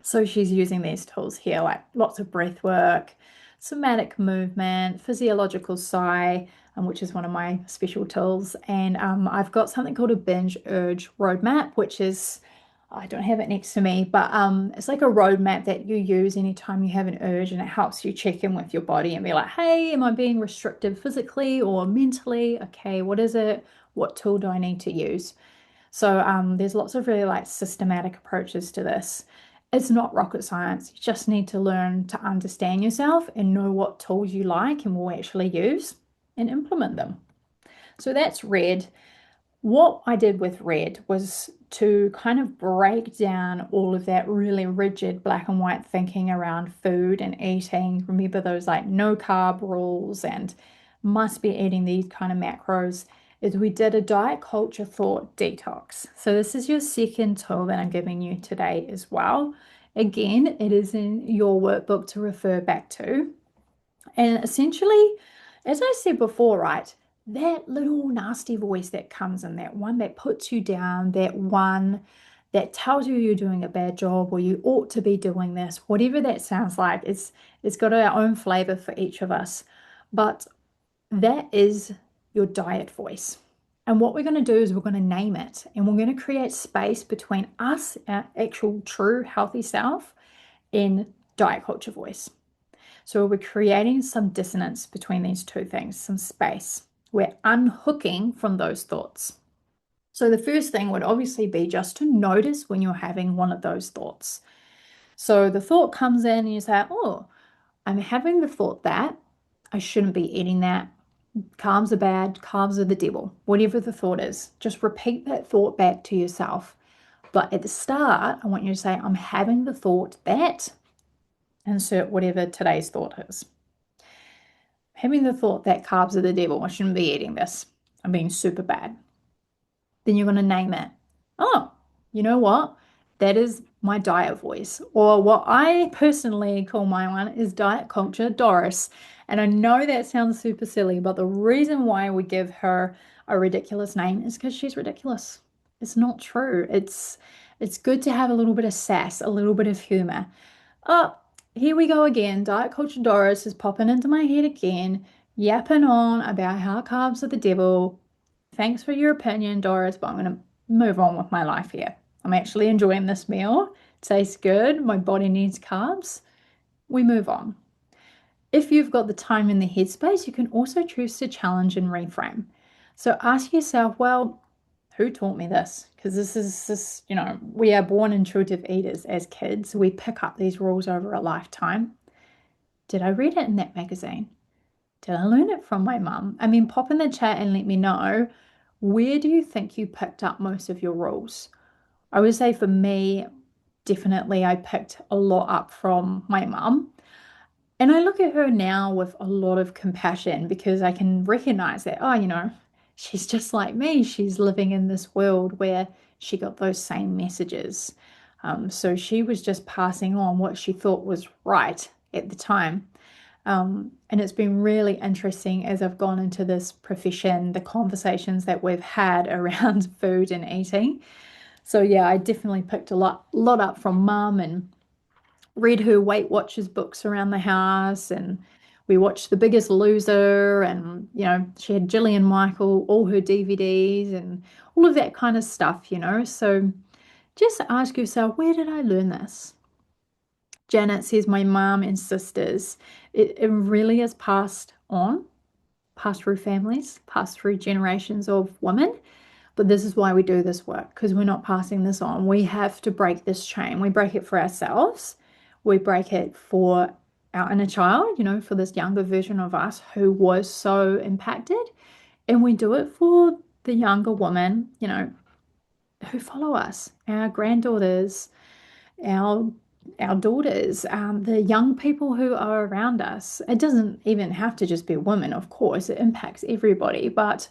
So she's using these tools here, like lots of breath work, somatic movement, physiological psi, which is one of my special tools. And I've got something called a binge urge roadmap, which is, I don't have it next to me, but it's like a roadmap that you use anytime you have an urge, and it helps you check in with your body and be like, hey, am I being restrictive physically or mentally? Okay, what is it? What tool do I need to use? So there's lots of really like systematic approaches to this. It's not rocket science. You just need to learn to understand yourself and know what tools you like and will actually use and implement them. So that's Red. What I did with Red was to kind of break down all of that really rigid black and white thinking around food and eating. Remember those like no carb rules and must be eating these kind of macros. Is we did a diet culture thought detox. So this is your second tool that I'm giving you today as well. Again, it is in your workbook to refer back to. And essentially, as I said before, right, that little nasty voice that comes in, that one that puts you down, that one that tells you you're doing a bad job or you ought to be doing this, whatever that sounds like, it's got our own flavor for each of us. But that is your diet voice. And what we're going to do is we're going to name it and we're going to create space between us, our actual true healthy self, and diet culture voice. So we're creating some dissonance between these two things, some space. We're unhooking from those thoughts. So the first thing would obviously be just to notice when you're having one of those thoughts. So the thought comes in and you say, oh, I'm having the thought that I shouldn't be eating that. Carbs are bad, carbs are the devil, whatever the thought is. Just repeat that thought back to yourself. But at the start, I want you to say, I'm having the thought that, insert whatever today's thought is. Having the thought that carbs are the devil, I shouldn't be eating this. I'm being super bad. Then you're going to name it. Oh, you know what? That is my diet voice. Or what I personally call my one is diet culture Doris. And I know that sounds super silly, but the reason why we give her a ridiculous name is because she's ridiculous. It's not true. It's good to have a little bit of sass, a little bit of humor. Oh, here we go again. Diet culture Doris is popping into my head again, yapping on about how carbs are the devil. Thanks for your opinion, Doris, but I'm going to move on with my life here. I'm actually enjoying this meal. It tastes good. My body needs carbs. We move on. If you've got the time and the headspace, you can also choose to challenge and reframe. So ask yourself, well, who taught me this? Because this, we are born intuitive eaters as kids. We pick up these rules over a lifetime. Did I read it in that magazine? Did I learn it from my mum? I mean, pop in the chat and let me know, where do you think you picked up most of your rules? I would say for me, definitely I picked a lot up from my mum. And I look at her now with a lot of compassion because I can recognize that, oh, she's just like me. She's living in this world where she got those same messages. So she was just passing on what she thought was right at the time. And it's been really interesting as I've gone into this profession, the conversations that we've had around food and eating. So yeah, I definitely picked a lot up from mum and read her Weight Watchers books around the house, and we watched The Biggest Loser, and she had Gillian Michael, all her DVDs and all of that kind of stuff. So just ask yourself, where did I learn this? Janet says my mom and sisters. It really is passed on, passed through families, passed through generations of women. But this is why we do this work, because we're not passing this on. We have to break this chain. We break it for ourselves. We break it for our inner child, for this younger version of us who was so impacted. And we do it for the younger women, who follow us, our granddaughters, our our daughters, the young people who are around us. It doesn't even have to just be women, of course. It impacts everybody, but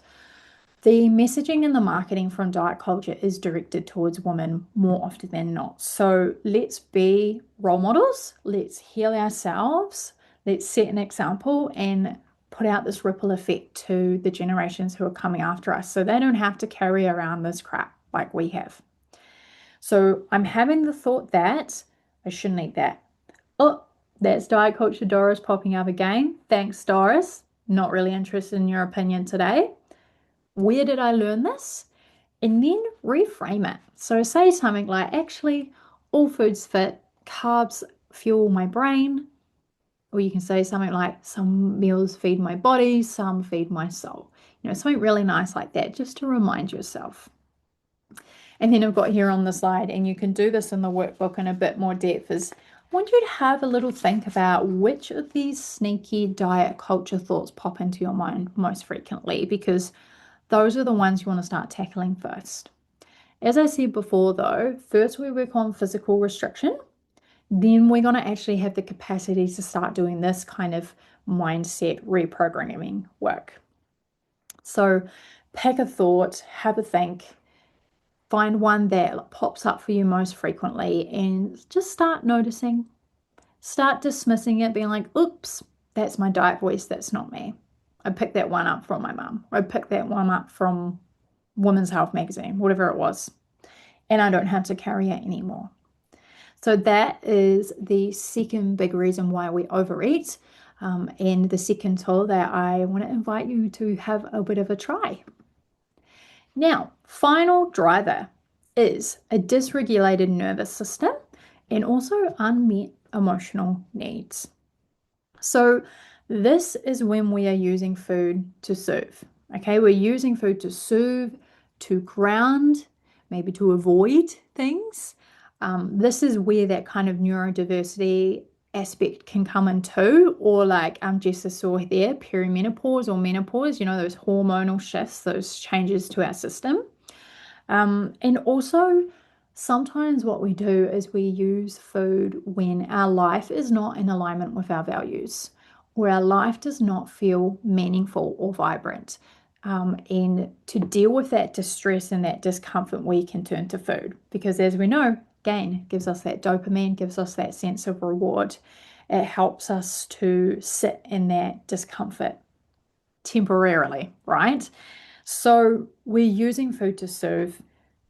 the messaging and the marketing from diet culture is directed towards women more often than not. So let's be role models. Let's heal ourselves. Let's set an example and put out this ripple effect to the generations who are coming after us so they don't have to carry around this crap like we have. So I'm having the thought that I shouldn't eat that. Oh, that's diet culture Doris popping up again. Thanks, Doris. Not really interested in your opinion today. Where did I learn this? And then reframe it. So say something like, actually, all foods fit, carbs fuel my brain. Or you can say something like, some meals feed my body, some feed my soul. Something really nice like that, just to remind yourself. And then I've got here on the slide, and you can do this in the workbook in a bit more depth, is I want you to have a little think about which of these sneaky diet culture thoughts pop into your mind most frequently, because those are the ones you want to start tackling first. As I said before, though, first we work on physical restriction, then we're going to actually have the capacity to start doing this kind of mindset reprogramming work. So pick a thought, have a think, find one that pops up for you most frequently, and just start noticing. Start dismissing it, being like, oops, that's my diet voice, that's not me. I picked that one up from my mum. I picked that one up from Women's Health magazine, whatever it was. And I don't have to carry it anymore. So that is the second big reason why we overeat. And the second tool that I want to invite you to have a bit of a try. Now, final driver is a dysregulated nervous system and also unmet emotional needs. So this is when we are using food to soothe. Okay, we're using food to soothe, to ground, maybe to avoid things. This is where that kind of neurodiversity aspect can come into, or like Jessa saw there, perimenopause or menopause, those hormonal shifts, those changes to our system. And also, sometimes what we do is we use food when our life is not in alignment with our values, or our life does not feel meaningful or vibrant. And to deal with that distress and that discomfort, we can turn to food, because as we know, again, gives us that dopamine, gives us that sense of reward. It helps us to sit in that discomfort temporarily, right? So we're using food to soothe.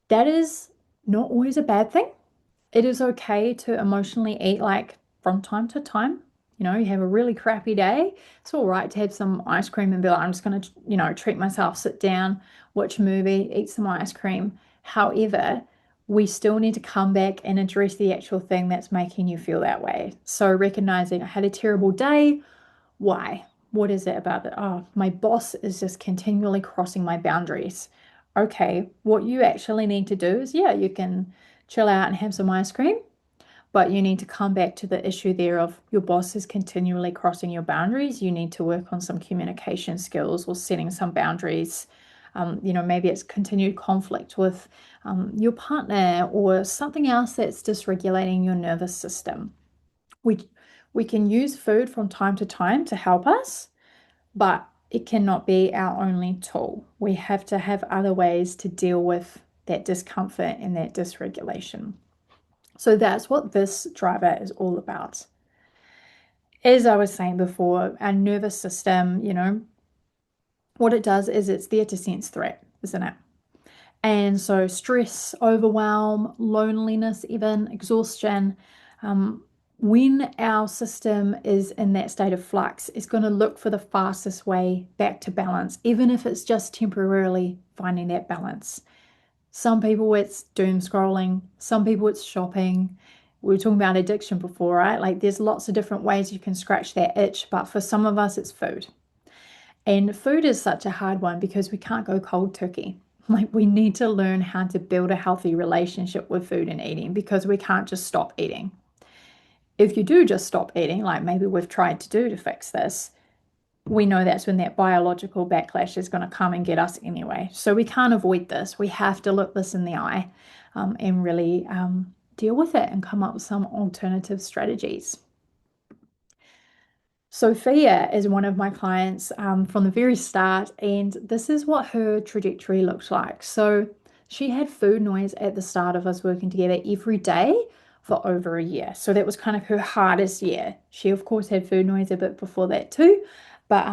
That is not always a bad thing. It is okay to emotionally eat like from time to time. You have a really crappy day. It's all right to have some ice cream and be like, I'm just going to, treat myself, sit down, watch a movie, eat some ice cream. However, we still need to come back and address the actual thing that's making you feel that way. So recognizing I had a terrible day. Why? What is it about it? Oh, my boss is just continually crossing my boundaries. Okay, what you actually need to do is, yeah, you can chill out and have some ice cream, but you need to come back to the issue there of your boss is continually crossing your boundaries. You need to work on some communication skills or setting some boundaries. Maybe it's continued conflict with your partner or something else that's dysregulating your nervous system. We can use food from time to time to help us, but it cannot be our only tool. We have to have other ways to deal with that discomfort and that dysregulation. So that's what this driver is all about. As I was saying before, our nervous system, what it does is it's there to sense threat, isn't it? And so stress, overwhelm, loneliness, even exhaustion, um, when our system is in that state of flux, it's going to look for the fastest way back to balance, even if it's just temporarily finding that balance. Some people it's doom scrolling, some people it's shopping. We were talking about addiction before, right? Like there's lots of different ways you can scratch that itch, but for some of us, it's food. And food is such a hard one because we can't go cold turkey. Like we need to learn how to build a healthy relationship with food and eating because we can't just stop eating. If you do just stop eating, like maybe we've tried to do to fix this, we know that's when that biological backlash is going to come and get us anyway. So we can't avoid this. We have to look this in the eye and really deal with it and come up with some alternative strategies. Sophia is one of my clients from the very start, and this is what her trajectory looked like. So she had food noise at the start of us working together every day for over a year. So that was kind of her hardest year. She, of course, had food noise a bit before that too, but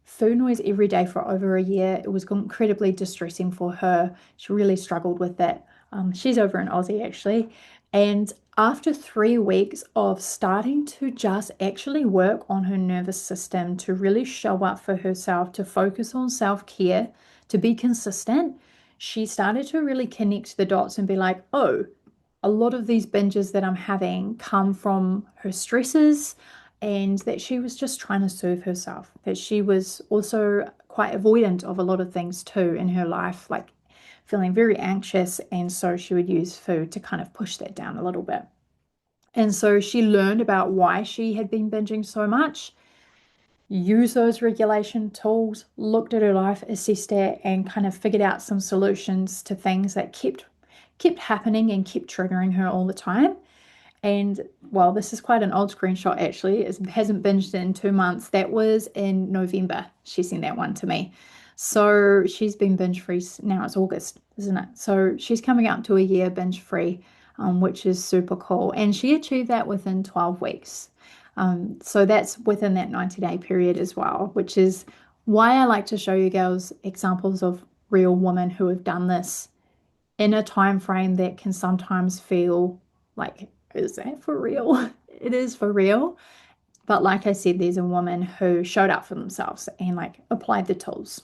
food noise every day for over a year. It was incredibly distressing for her. She really struggled with it. She's over in Aussie actually. And after 3 weeks of starting to just actually work on her nervous system, to really show up for herself, to focus on self-care, to be consistent, she started to really connect the dots and be like, oh, a lot of these binges that I'm having come from her stresses and that she was just trying to serve herself, that she was also quite avoidant of a lot of things too in her life, like feeling very anxious. And so she would use food to kind of push that down a little bit. And so she learned about why she had been binging so much, used those regulation tools, looked at her life, assessed it, and kind of figured out some solutions to things that kept happening and kept triggering her all the time. And well, this is quite an old screenshot actually. It hasn't binged in 2 months. That was in November. She sent that one to me. So she's been binge free. Now it's August, isn't it? So she's coming up to a year binge free, which is super cool. And she achieved that within 12 weeks. So that's within that 90-day period as well, which is why I like to show you girls examples of real women who have done this in a time frame that can sometimes feel like, is that for real? It is for real. But like I said, there's a woman who showed up for themselves and like applied the tools.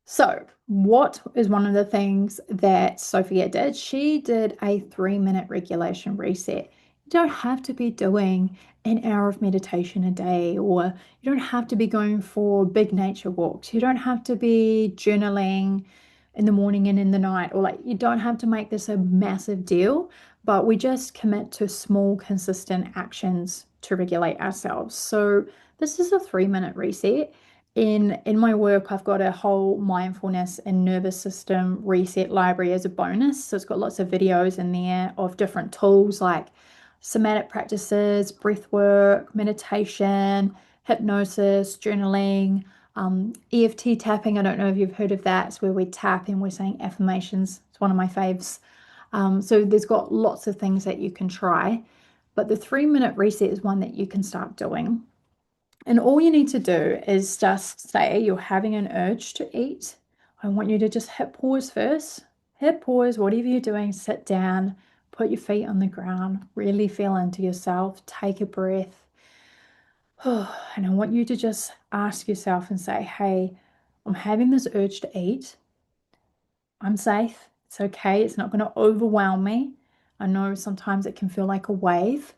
So, what is one of the things that Sophia did? She did a 3 minute regulation reset. You don't have to be doing an hour of meditation a day, or you don't have to be going for big nature walks. You don't have to be journaling in the morning and in the night, or like you don't have to make this a massive deal, but we just commit to small, consistent actions to regulate ourselves. So, this is a 3 minute reset. In my work, I've got a whole mindfulness and nervous system reset library as a bonus. So it's got lots of videos in there of different tools like somatic practices, breath work, meditation, hypnosis, journaling, EFT tapping. I don't know if you've heard of that. It's where we tap and we're saying affirmations. It's one of my faves. So there's got lots of things that you can try, but the 3 minute reset is one that you can start doing. And all you need to do is just say you're having an urge to eat. I want you to just hit pause first. Hit pause, whatever you're doing, sit down, put your feet on the ground, really feel into yourself, take a breath. And I want you to just ask yourself and say, hey, I'm having this urge to eat. I'm safe. It's okay. It's not going to overwhelm me. I know sometimes it can feel like a wave.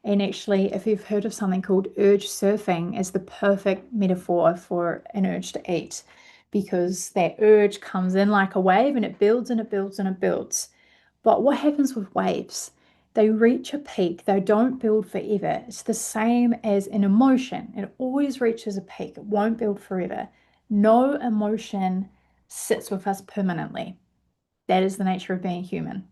And actually, if you've heard of something called urge surfing, is the perfect metaphor for an urge to eat because that urge comes in like a wave and it builds and it builds and it builds. But what happens with waves? They reach a peak, they don't build forever. It's the same as an emotion, it always reaches a peak, it won't build forever. No emotion sits with us permanently. That is the nature of being human.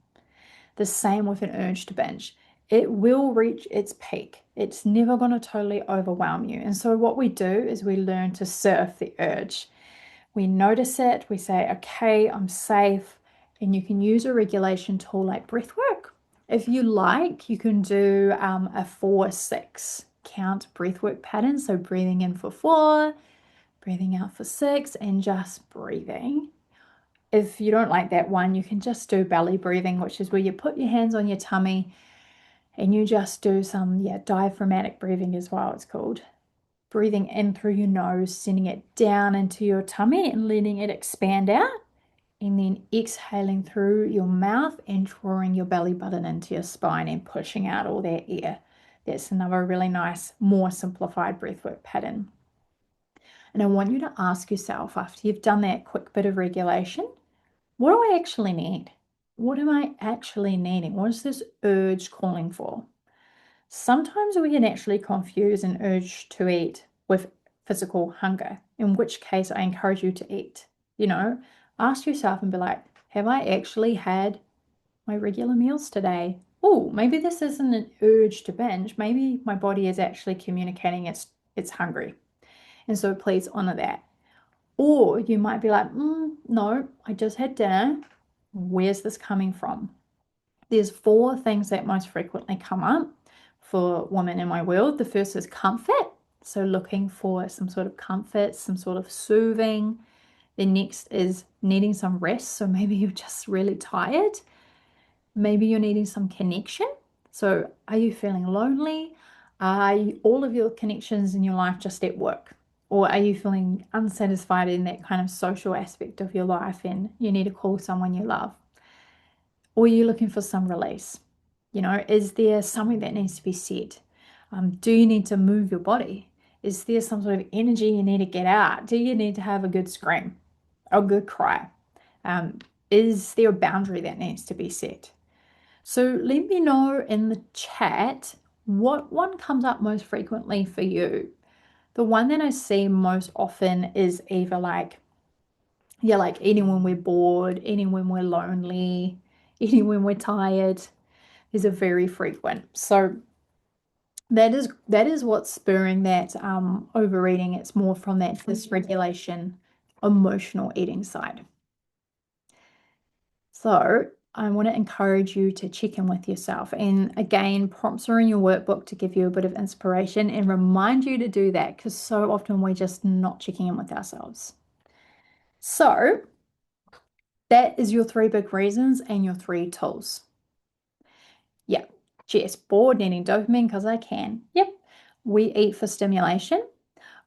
The same with an urge to binge. It will reach its peak. It's never going to totally overwhelm you. And so, what we do is we learn to surf the urge. We notice it, we say, okay, I'm safe. And you can use a regulation tool like breath work. If you like, you can do a 4-6 count breath work pattern. So breathing in for 4, breathing out for 6, and just breathing. If you don't like that one, you can just do belly breathing, which is where you put your hands on your tummy and you just do some, diaphragmatic breathing as well, it's called. Breathing in through your nose, sending it down into your tummy and letting it expand out. And then exhaling through your mouth and drawing your belly button into your spine and pushing out all that air. That's another really nice, more simplified breathwork pattern. And I want you to ask yourself, after you've done that quick bit of regulation, what do I actually need? What am I actually needing? What is this urge calling for? Sometimes we can actually confuse an urge to eat with physical hunger, in which case I encourage you to eat. Ask yourself and be like, have I actually had my regular meals today? Oh, maybe this isn't an urge to binge. Maybe my body is actually communicating it's hungry. And so please honor that. Or you might be like, no, I just had dinner. Where's this coming from? There's 4 things that most frequently come up for women in my world. The first is comfort. So looking for some sort of comfort, some sort of soothing. The next is needing some rest. So maybe you're just really tired. Maybe you're needing some connection. So are you feeling lonely? Are all of your connections in your life just at work? Or are you feeling unsatisfied in that kind of social aspect of your life and you need to call someone you love? Or are you looking for some release? Is there something that needs to be said? Do you need to move your body? Is there some sort of energy you need to get out? Do you need to have a good scream, a good cry? Is there a boundary that needs to be set? So let me know in the chat what one comes up most frequently for you. The one that I see most often is either like eating when we're bored, eating when we're lonely, eating when we're tired. These are very frequent. So that is what's spurring that overeating. It's more from that dysregulation, emotional eating side. So I want to encourage you to check in with yourself. And again, prompts are in your workbook to give you a bit of inspiration and remind you to do that, because so often we're just not checking in with ourselves. So that is your 3 big reasons and your 3 tools. Yeah, Jess, bored, needing dopamine because I can. Yep, we eat for stimulation,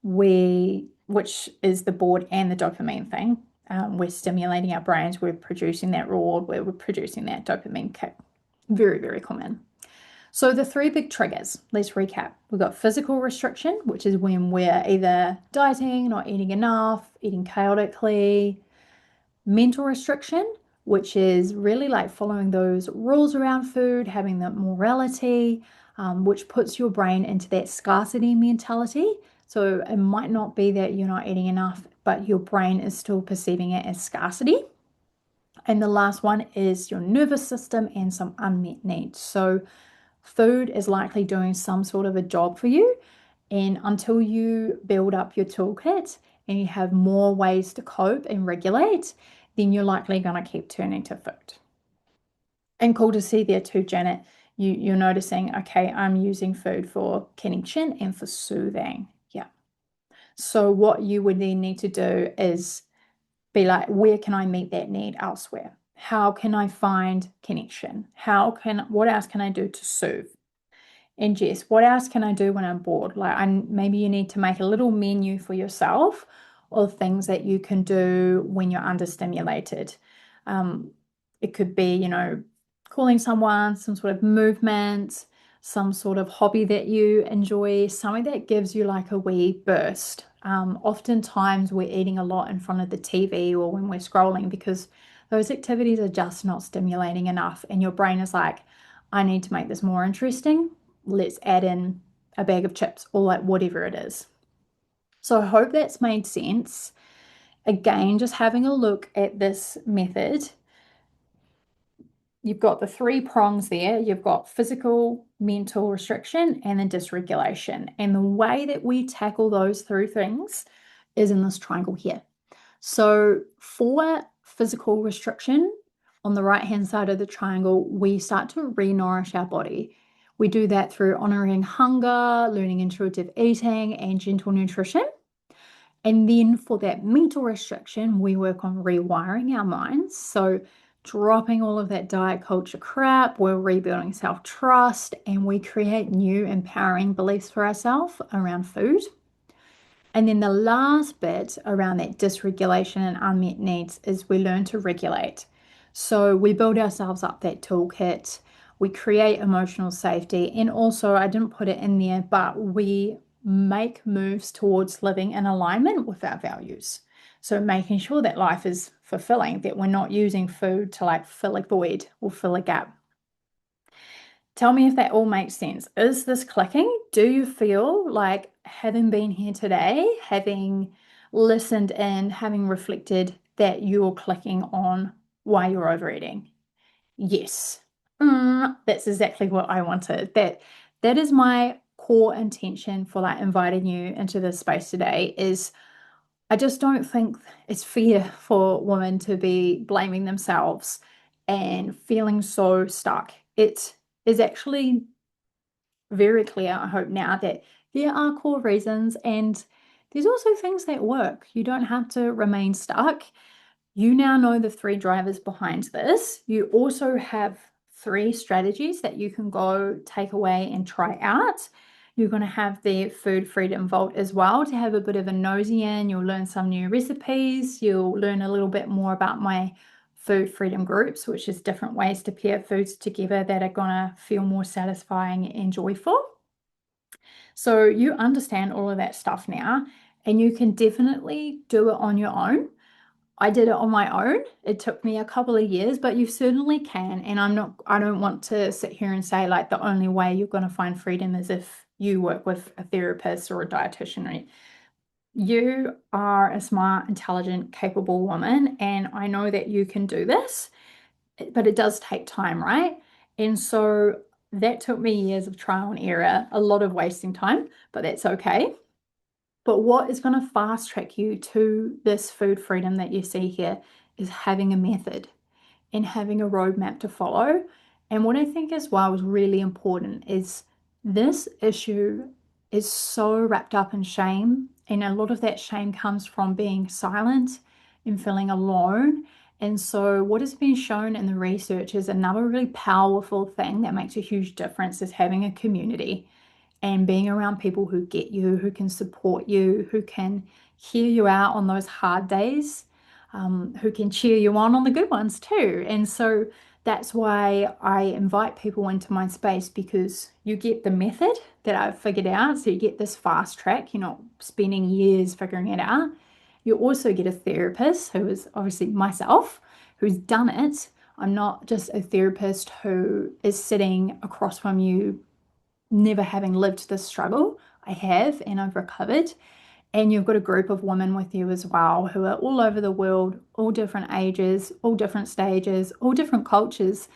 which is the bored and the dopamine thing. We're stimulating our brains, we're producing that reward, we're producing that dopamine kick. Very, very common. So the 3 big triggers, let's recap. We've got physical restriction, which is when we're either dieting, not eating enough, eating chaotically. Mental restriction, which is really like following those rules around food, having that morality, which puts your brain into that scarcity mentality. So it might not be that you're not eating enough, but your brain is still perceiving it as scarcity. And the last one is your nervous system and some unmet needs. So food is likely doing some sort of a job for you. And until you build up your toolkit and you have more ways to cope and regulate, then you're likely going to keep turning to food. And cool to see there too, Janet. You're noticing, okay, I'm using food for connection and for soothing. Yeah. So what you would then need to do is be like, where can I meet that need elsewhere? How can I find connection? What else can I do to soothe? And Jess, what else can I do when I'm bored? Maybe you need to make a little menu for yourself of things that you can do when you're understimulated. It could be, calling someone, some sort of movement, some sort of hobby that you enjoy, something that gives you like a wee burst. Oftentimes we're eating a lot in front of the TV or when we're scrolling because those activities are just not stimulating enough. And your brain is like, I need to make this more interesting. Let's add in a bag of chips or like whatever it is. So I hope that's made sense. Again, just having a look at this method, you've got the 3 prongs there. You've got physical, mental restriction, and then dysregulation. And the way that we tackle those 3 things is in this triangle here. So for physical restriction, on the right hand side of the triangle, we start to re-nourish our body. We do that through honoring hunger, learning intuitive eating, and gentle nutrition. And then for that mental restriction, we work on rewiring our minds. So, dropping all of that diet culture crap, we're rebuilding self trust, and we create new empowering beliefs for ourselves around food. And then the last bit around that dysregulation and unmet needs is we learn to regulate. So we build ourselves up that toolkit, we create emotional safety, and also, I didn't put it in there, but we make moves towards living in alignment with our values. So making sure that life is fulfilling, that we're not using food to like fill a void or fill a gap. Tell me if that all makes sense. Is this clicking? Do you feel like having been here today, having listened in, having reflected that you're clicking on why you're overeating? Yes. That's exactly what I wanted. That is my core intention for like inviting you into this space today is I just don't think it's fair for women to be blaming themselves and feeling so stuck. It is actually very clear, I hope now, that there are core reasons and there's also things that work. You don't have to remain stuck. You now know the three drivers behind this. You also have three strategies that you can go take away and try out. You're going to have the Food Freedom Vault as well to have a bit of a nosy in. You'll learn some new recipes. You'll learn a little bit more about my food freedom groups, which is different ways to pair foods together that are going to feel more satisfying and joyful. So you understand all of that stuff now, and you can definitely do it on your own. I did it on my own. It took me a couple of years, but you certainly can. And I don't want to sit here and say like the only way you're going to find freedom is if you work with a therapist or a dietitian, right? You are a smart, intelligent, capable woman, and I know that you can do this, but it does take time, right? And so that took me years of trial and error, a lot of wasting time, but that's okay. But what is going to fast track you to this food freedom that you see here is having a method and having a roadmap to follow. And what I think as well is really important is this issue is so wrapped up in shame. And a lot of that shame comes from being silent and feeling alone. And so, what has been shown in the research is another really powerful thing that makes a huge difference is having a community and being around people who get you, who can support you, who can hear you out on those hard days, who can cheer you on the good ones too. And so that's why I invite people into my space because you get the method that I've figured out. So you get this fast track, you're not spending years figuring it out. You also get a therapist who is obviously myself, who's done it. I'm not just a therapist who is sitting across from you never having lived this struggle. I have, and I've recovered. And you've got a group of women with you as well who are all over the world, all different ages, all different stages, all different cultures,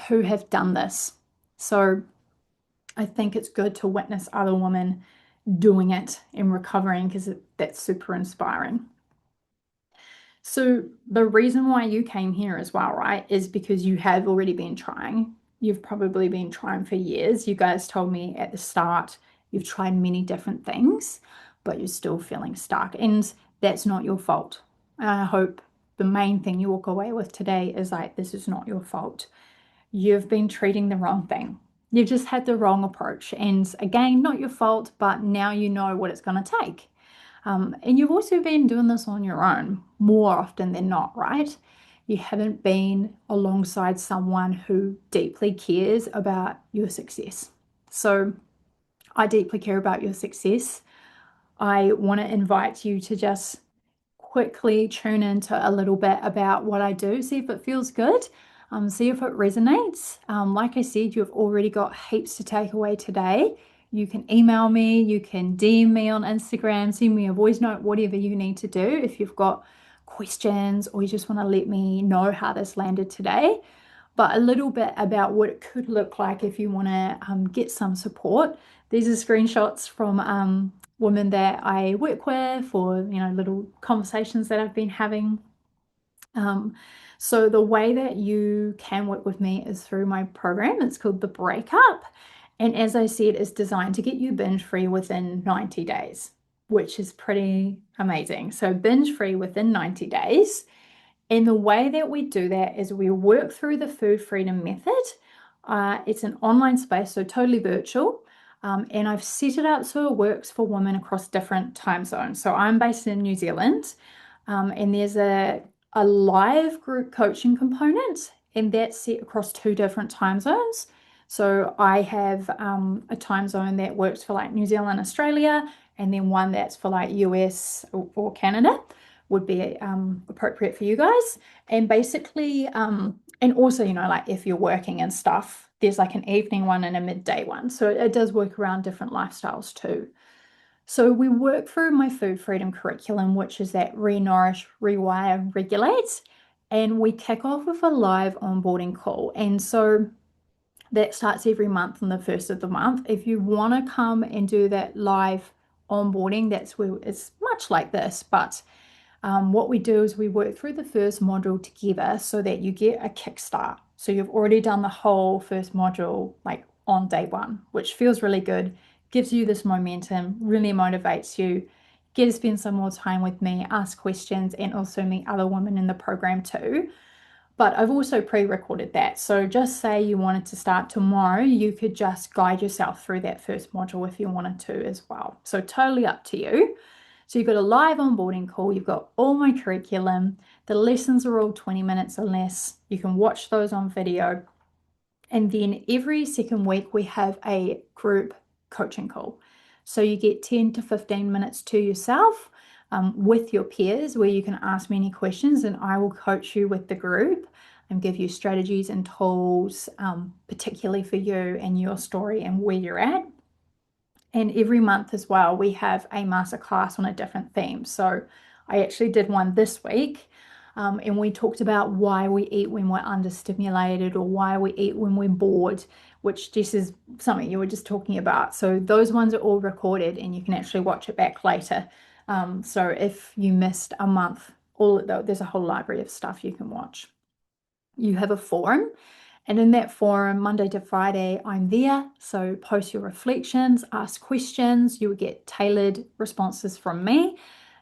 who have done this. So I think it's good to witness other women doing it and recovering because that's super inspiring. So the reason why you came here as well, right, is because you have already been trying. You've probably been trying for years. You guys told me at the start you've tried many different things, but you're still feeling stuck. And that's not your fault. I hope the main thing you walk away with today is like, this is not your fault. You've been treating the wrong thing. You've just had the wrong approach. And again, not your fault, but now you know what it's going to take. And you've also been doing this on your own more often than not, right? You haven't been alongside someone who deeply cares about your success. So I deeply care about your success. I want to invite you to just quickly tune into a little bit about what I do, see if it feels good, see if it resonates. Like I said, you've already got heaps to take away today. You can email me, you can DM me on Instagram, send me a voice note, whatever you need to do if you've got questions or you just want to let me know how this landed today. But a little bit about what it could look like if you want to get some support. These are screenshots from women that I work with or, little conversations that I've been having. Um, So the way that you can work with me is through my program. It's called the Breakup. And as I said, it's designed to get you binge free within 90 days, which is pretty amazing. So binge free within 90 days. And the way that we do that is we work through the food freedom method. It's an online space, so totally virtual. And I've set it up so it works for women across different time zones. So I'm based in New Zealand, and there's a live group coaching component, and that's set across two different time zones. So I have a time zone that works for like New Zealand, Australia, and then one that's for like US or Canada would be appropriate for you guys. And basically, and also, like if you're working and stuff, there's like an evening one and a midday one. So it does work around different lifestyles too. So we work through my food freedom curriculum, which is that re-nourish, rewire, regulate. And we kick off with a live onboarding call. And so that starts every month on the first of the month. If you want to come and do that live onboarding, that's where it's much like this, but what we do is we work through the first module together so that you get a kickstart. So you've already done the whole first module like on day one, which feels really good, gives you this momentum, really motivates you. Get to spend some more time with me, ask questions, and also meet other women in the program too. But I've also pre-recorded that. So just say you wanted to start tomorrow, you could just guide yourself through that first module if you wanted to as well. So totally up to you. So you've got a live onboarding call, you've got all my curriculum, the lessons are all 20 minutes or less. You can watch those on video. And then every second week we have a group coaching call. So you get 10 to 15 minutes to yourself with your peers where you can ask me any questions and I will coach you with the group and give you strategies and tools, particularly for you and your story and where you're at. And every month as well, we have a masterclass on a different theme. So I actually did one this week, and we talked about why we eat when we're understimulated or why we eat when we're bored, which this is something you were just talking about. So those ones are all recorded and you can actually watch it back later. So if you missed a month, there's a whole library of stuff you can watch. You have a forum. And in that forum, Monday to Friday, I'm there. So post your reflections, ask questions. You will get tailored responses from me,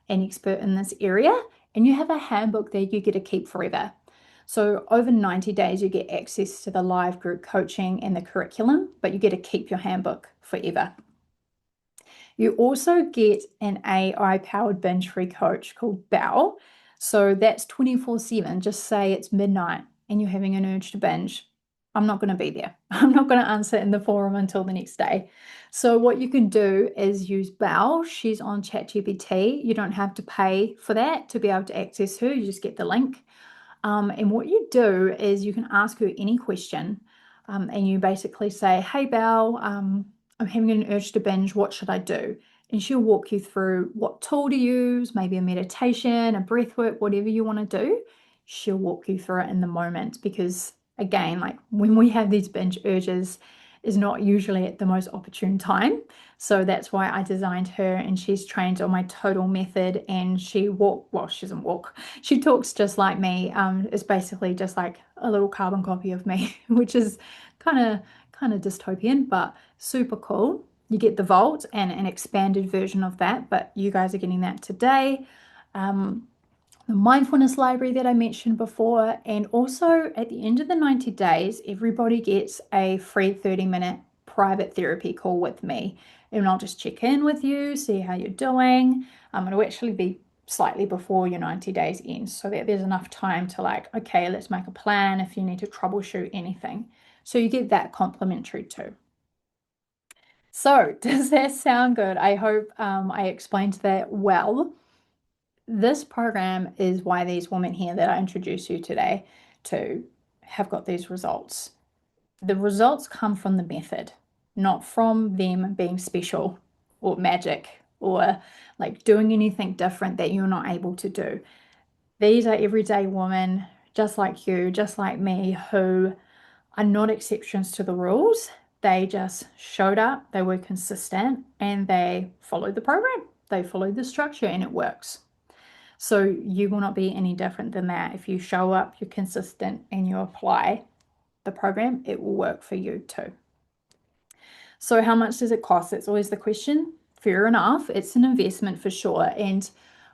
an expert in this area. And you have a handbook that you get to keep forever. So over 90 days, you get access to the live group coaching and the curriculum, but you get to keep your handbook forever. You also get an AI-powered binge-free coach called Bell. So that's 24/7. Just say it's midnight and you're having an urge to binge. I'm not going to be there. I'm not going to answer in the forum until the next day. So what you can do is use Belle. She's on ChatGPT. You don't have to pay for that to be able to access her. You just get the link. And what you do is you can ask her any question, and you basically say, "Hey Belle, I'm having an urge to binge. What should I do?" And she'll walk you through what tool to use, maybe a meditation, a breath work, whatever you want to do. She'll walk you through it in the moment because again, like when we have these binge urges is not usually at the most opportune time. So that's why I designed her and she's trained on my total method and she she doesn't walk. She talks just like me. It's basically just like a little carbon copy of me, which is kind of dystopian, but super cool. You get the Vault and an expanded version of that, but you guys are getting that today. The mindfulness library that I mentioned before, and also at the end of the 90 days, everybody gets a free 30-minute private therapy call with me. And I'll just check in with you, see how you're doing. It'll actually be slightly before your 90 days ends so that there's enough time to like, okay, let's make a plan if you need to troubleshoot anything. So you get that complimentary too. So does that sound good? I hope I explained that well. This program is why these women here that I introduced you today to have got these results. The results come from the method, not from them being special or magic or like doing anything different that you're not able to do. These are everyday women just like you, just like me, who are not exceptions to the rules. They just showed up, they were consistent, and they followed the program. They followed the structure and it works. So you will not be any different than that. If you show up, you're consistent, and you apply the program, it will work for you too. So how much does it cost? That's always the question. Fair enough. It's an investment for sure. And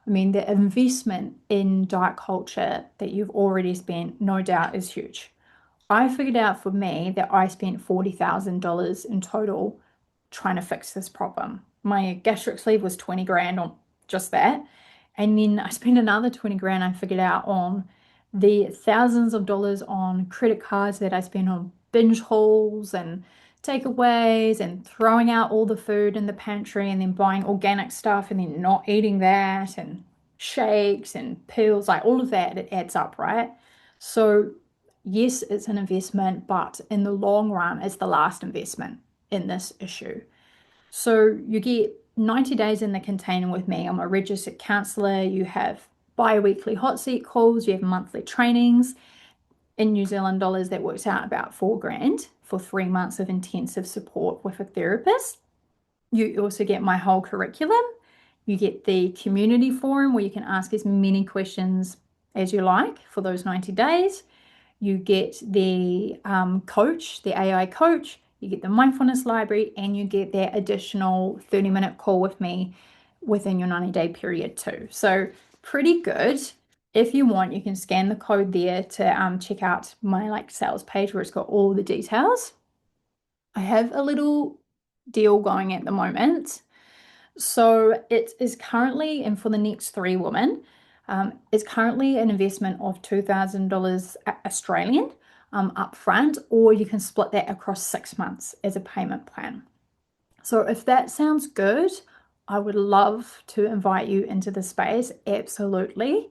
I mean, the investment in diet culture that you've already spent, no doubt, is huge. I figured out for me that I spent $40,000 in total trying to fix this problem. My gastric sleeve was 20 grand on just that. And then I spent another 20 grand, I figured out, on the thousands of dollars on credit cards that I spent on binge hauls and takeaways and throwing out all the food in the pantry and then buying organic stuff and then not eating that and shakes and pills, like all of that, it adds up, right? So yes, it's an investment, but in the long run, it's the last investment in this issue. So you get 90 days in the container with me. I'm a registered counselor. You have bi-weekly hot seat calls, you have monthly trainings. In New Zealand dollars, that works out about 4 grand for 3 months of intensive support with a therapist. You also get my whole curriculum. You get the community forum where you can ask as many questions as you like for those 90 days. You get the coach, the AI coach, you get the mindfulness library, and you get that additional 30-minute call with me within your 90-day period too. So pretty good. If you want, you can scan the code there to check out my sales page where it's got all the details. I have a little deal going at the moment. So it is currently, and for the next 3 women, it's currently an investment of $2,000 Australian upfront, or you can split that across 6 months as a payment plan. So if that sounds good, I would love to invite you into the space. Absolutely.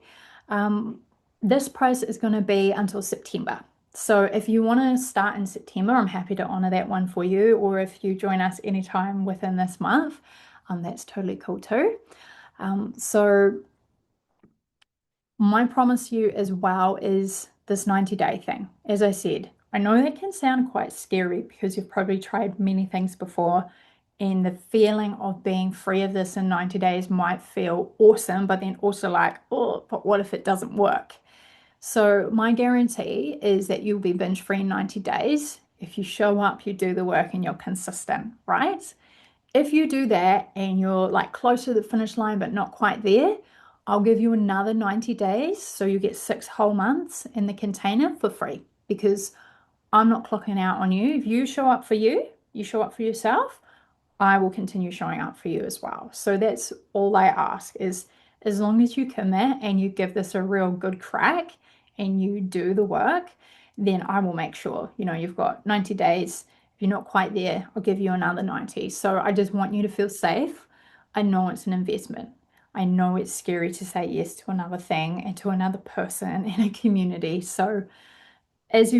This price is going to be until September. So if you want to start in September, I'm happy to honor that one for you. Or if you join us anytime within this month, that's totally cool too. So my promise to you as well is this 90-day thing. As I said, I know that can sound quite scary because you've probably tried many things before, and the feeling of being free of this in 90 days might feel awesome, but then also like, oh, but what if it doesn't work? So my guarantee is that you'll be binge free in 90 days if you show up, you do the work, and you're consistent, right? If you do that and you're close to the finish line but not quite there, I'll give you another 90 days. So you get 6 whole months in the container for free because I'm not clocking out on you. If you show up for you show up for yourself, I will continue showing up for you as well. So that's all I ask is as long as you commit and you give this a real good crack and you do the work, then I will make sure, you've got 90 days. If you're not quite there, I'll give you another 90. So I just want you to feel safe. I know it's an investment. I know it's scary to say yes to another thing and to another person in a community. So as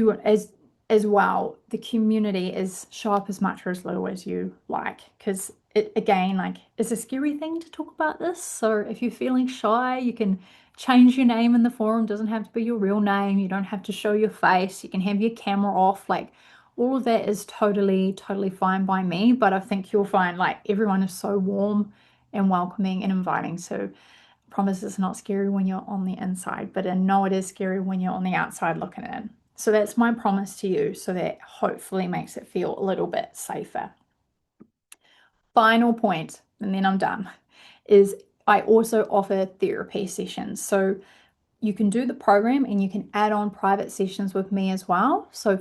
well, the community is show up as much or as little as you like, because it again it's a scary thing to talk about this. So if you're feeling shy, you can change your name in the forum. It doesn't have to be your real name. You don't have to show your face. You can have your camera off. All of that is totally fine by me. But I think you'll find everyone is so warm and welcoming and inviting. So I promise it's not scary when you're on the inside, but I know it is scary when you're on the outside looking in. So that's my promise to you, so that hopefully makes it feel a little bit safer. Final point, and then I'm done, is I also offer therapy sessions. So you can do the program and you can add on private sessions with me as well. So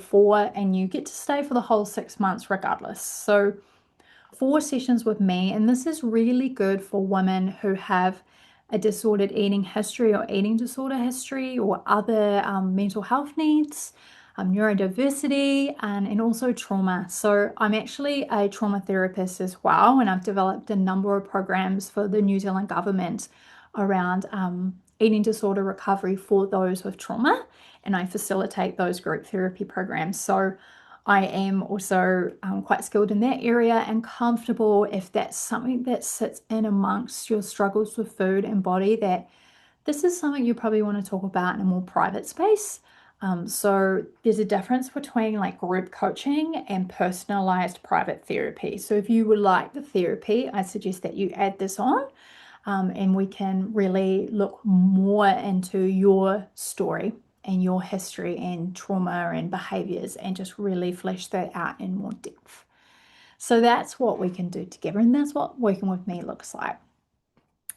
and you get to stay for the whole 6 months regardless. So 4 sessions with me, and this is really good for women who have a disordered eating history or eating disorder history or other mental health needs, neurodiversity, and also trauma. So I'm actually a trauma therapist as well, and I've developed a number of programs for the New Zealand government around eating disorder recovery for those with trauma, and I facilitate those group therapy programs. So I am also quite skilled in that area and comfortable if that's something that sits in amongst your struggles with food and body, that this is something you probably want to talk about in a more private space. So there's a difference between group coaching and personalized private therapy. So if you would like the therapy, I suggest that you add this on. and we can really look more into your story and your history and trauma and behaviors and just really flesh that out in more depth. So that's what we can do together, and that's what working with me looks like.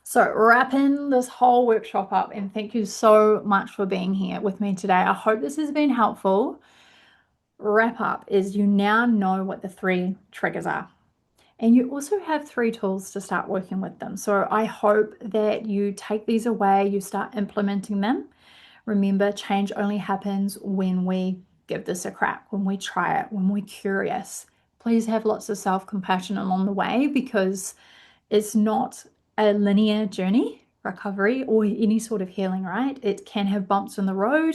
So wrapping this whole workshop up, and thank you so much for being here with me today. I hope this has been helpful. Wrap up is you now know what the 3 triggers are. And you also have 3 tools to start working with them. So I hope that you take these away, you start implementing them. Remember, change only happens when we give this a crack, when we try it, when we're curious. Please have lots of self-compassion along the way, because it's not a linear journey, recovery, or any sort of healing, right? It can have bumps in the road.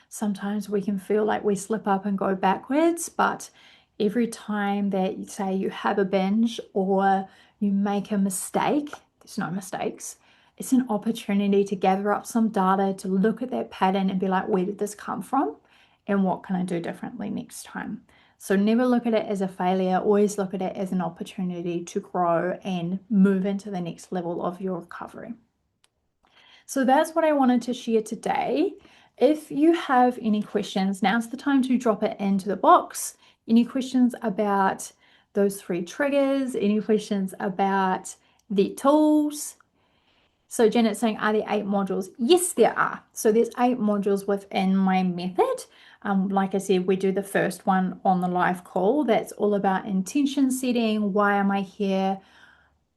Sometimes we can feel like we slip up and go backwards, but every time that you say you have a binge or you make a mistake, there's no mistakes. It's an opportunity to gather up some data, to look at that pattern and be like, where did this come from? And what can I do differently next time? So never look at it as a failure, always look at it as an opportunity to grow and move into the next level of your recovery. So that's what I wanted to share today. If you have any questions, now's the time to drop it into the box. Any questions about those 3 triggers? Any questions about the tools? So Janet's saying, are there 8 modules? Yes, there are. So there's 8 modules within my method. Like I said, we do the first one on the live call. That's all about intention setting. Why am I here?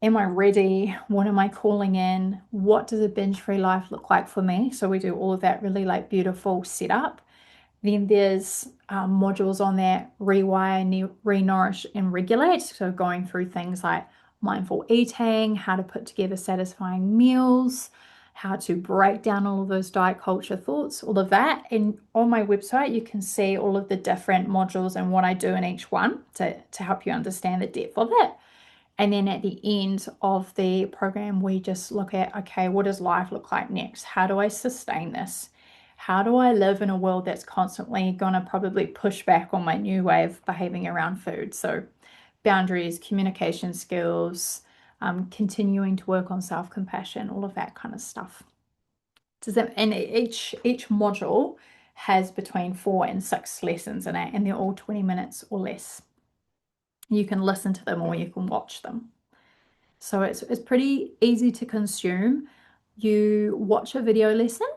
Am I ready? What am I calling in? What does a binge-free life look like for me? So we do all of that really like beautiful setup. Then there's modules on that: rewire, re-nourish, and regulate. So going through things like mindful eating, how to put together satisfying meals, how to break down all of those diet culture thoughts, all of that. And on my website, you can see all of the different modules and what I do in each one to help you understand the depth of it. And then at the end of the program, we just look at, okay, what does life look like next? How do I sustain this? How do I live in a world that's constantly going to probably push back on my new way of behaving around food? So boundaries, communication skills, continuing to work on self-compassion, all of that kind of stuff. And each module has between 4 and 6 lessons in it, and they're all 20 minutes or less. You can listen to them or you can watch them. So it's pretty easy to consume. You watch a video lesson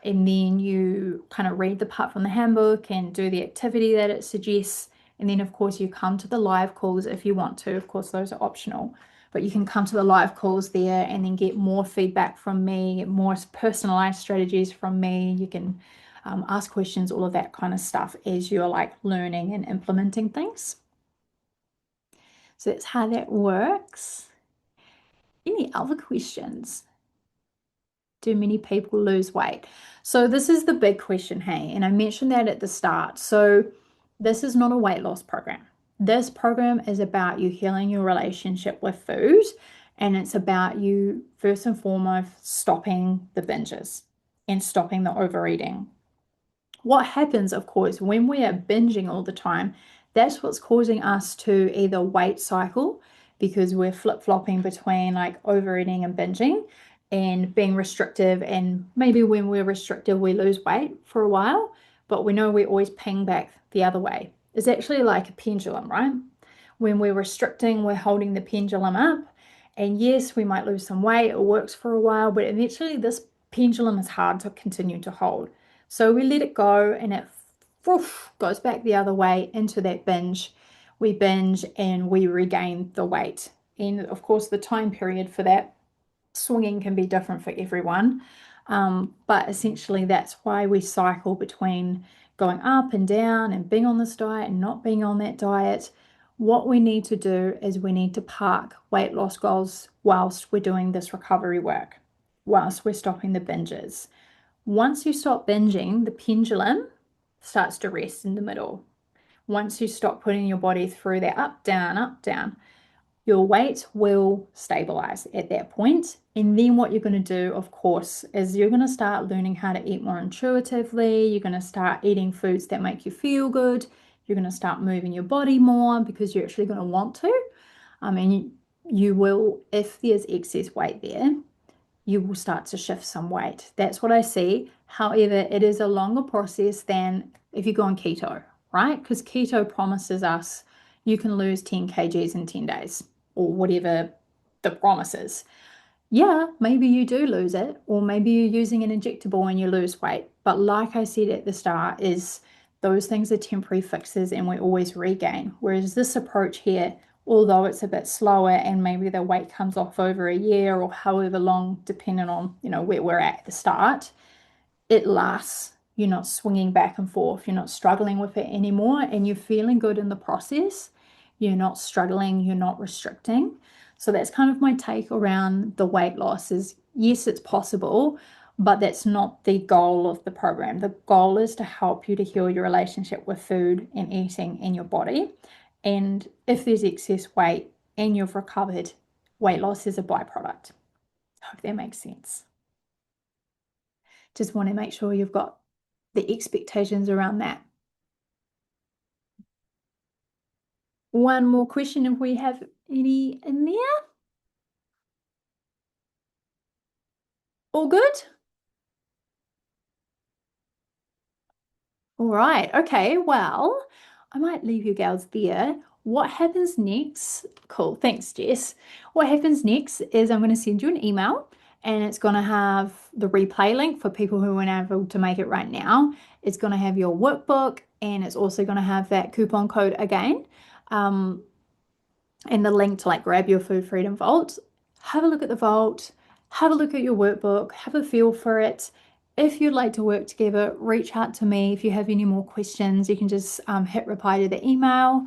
and then you kind of read the part from the handbook and do the activity that it suggests. And then of course you come to the live calls if you want to. Of course, those are optional, but you can come to the live calls there and then get more feedback from me, more personalized strategies from me. You can ask questions, all of that kind of stuff as you're like learning and implementing things. So that's how that works. Any other questions? Do many people lose weight? So this is the big question, hey, and I mentioned that at the start. So this is not a weight loss program. This program is about you healing your relationship with food, and it's about you first and foremost stopping the binges and stopping the overeating. What happens, of course, when we are binging all the time, that's what's causing us to either weight cycle, because we're flip-flopping between like overeating and binging and being restrictive, and maybe when we're restrictive we lose weight for a while, but we know we always ping back the other way. It's actually like a pendulum, right? When we're restricting, we're holding the pendulum up, and yes, we might lose some weight, it works for a while, but eventually this pendulum is hard to continue to hold. So we let it go and it goes back the other way into that binge. We binge and we regain the weight. And of course, the time period for that swinging can be different for everyone. But essentially, that's why we cycle between going up and down and being on this diet and not being on that diet. What we need to do is we need to park weight loss goals whilst we're doing this recovery work, whilst we're stopping the binges. Once you stop binging, the pendulum starts to rest in the middle. Once you stop putting your body through that up, down, your weight will stabilize at that point. And then what you're going to do, of course, is you're going to start learning how to eat more intuitively. You're going to start eating foods that make you feel good. You're going to start moving your body more because you're actually going to want to. And you will, if there's excess weight there, you will start to shift some weight. That's what I see. However, it is a longer process than if you go on keto, right? Because keto promises us you can lose 10 kgs in 10 days or whatever the promise is. Yeah, maybe you do lose it, or maybe you're using an injectable and you lose weight. But like I said at the start, is those things are temporary fixes and we always regain. Whereas this approach here, although it's a bit slower and maybe the weight comes off over a year or however long, depending on, where we're at the start, it lasts. You're not swinging back and forth. You're not struggling with it anymore, and you're feeling good in the process. You're not struggling. You're not restricting. So that's kind of my take around the weight loss is yes, it's possible, but that's not the goal of the program. The goal is to help you to heal your relationship with food and eating in your body. And if there's excess weight and you've recovered, weight loss is a byproduct. I hope that makes sense. Just want to make sure you've got the expectations around that. One more question if we have any in there. All good? All right. Okay. Well, I might leave you girls there. What happens next? Cool. Thanks, Jess. What happens next is I'm going to send you an email and it's going to have the replay link for people who weren't able to make it right now. It's going to have your workbook and it's also going to have that coupon code again. And the link to like grab your Food Freedom Vault. Have a look at the vault, have a look at your workbook, have a feel for it. If you'd like to work together, reach out to me. If you have any more questions, you can just hit reply to the email.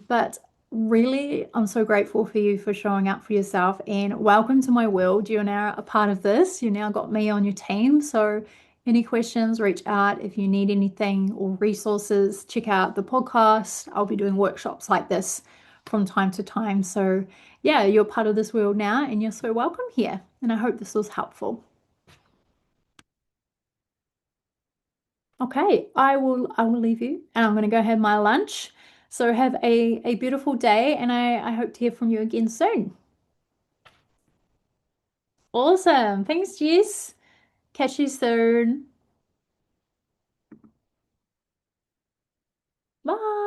But really, I'm so grateful for you for showing up for yourself and welcome to my world. You're now a part of this. You now got me on your team. So any questions, reach out. If you need anything or resources, check out the podcast. I'll be doing workshops like this from time to time. So yeah, you're part of this world now and you're so welcome here. And I hope this was helpful. Okay, I will leave you and I'm gonna go have my lunch. So have a beautiful day and I hope to hear from you again soon. Awesome. Thanks, Jess. Catch you soon. Bye.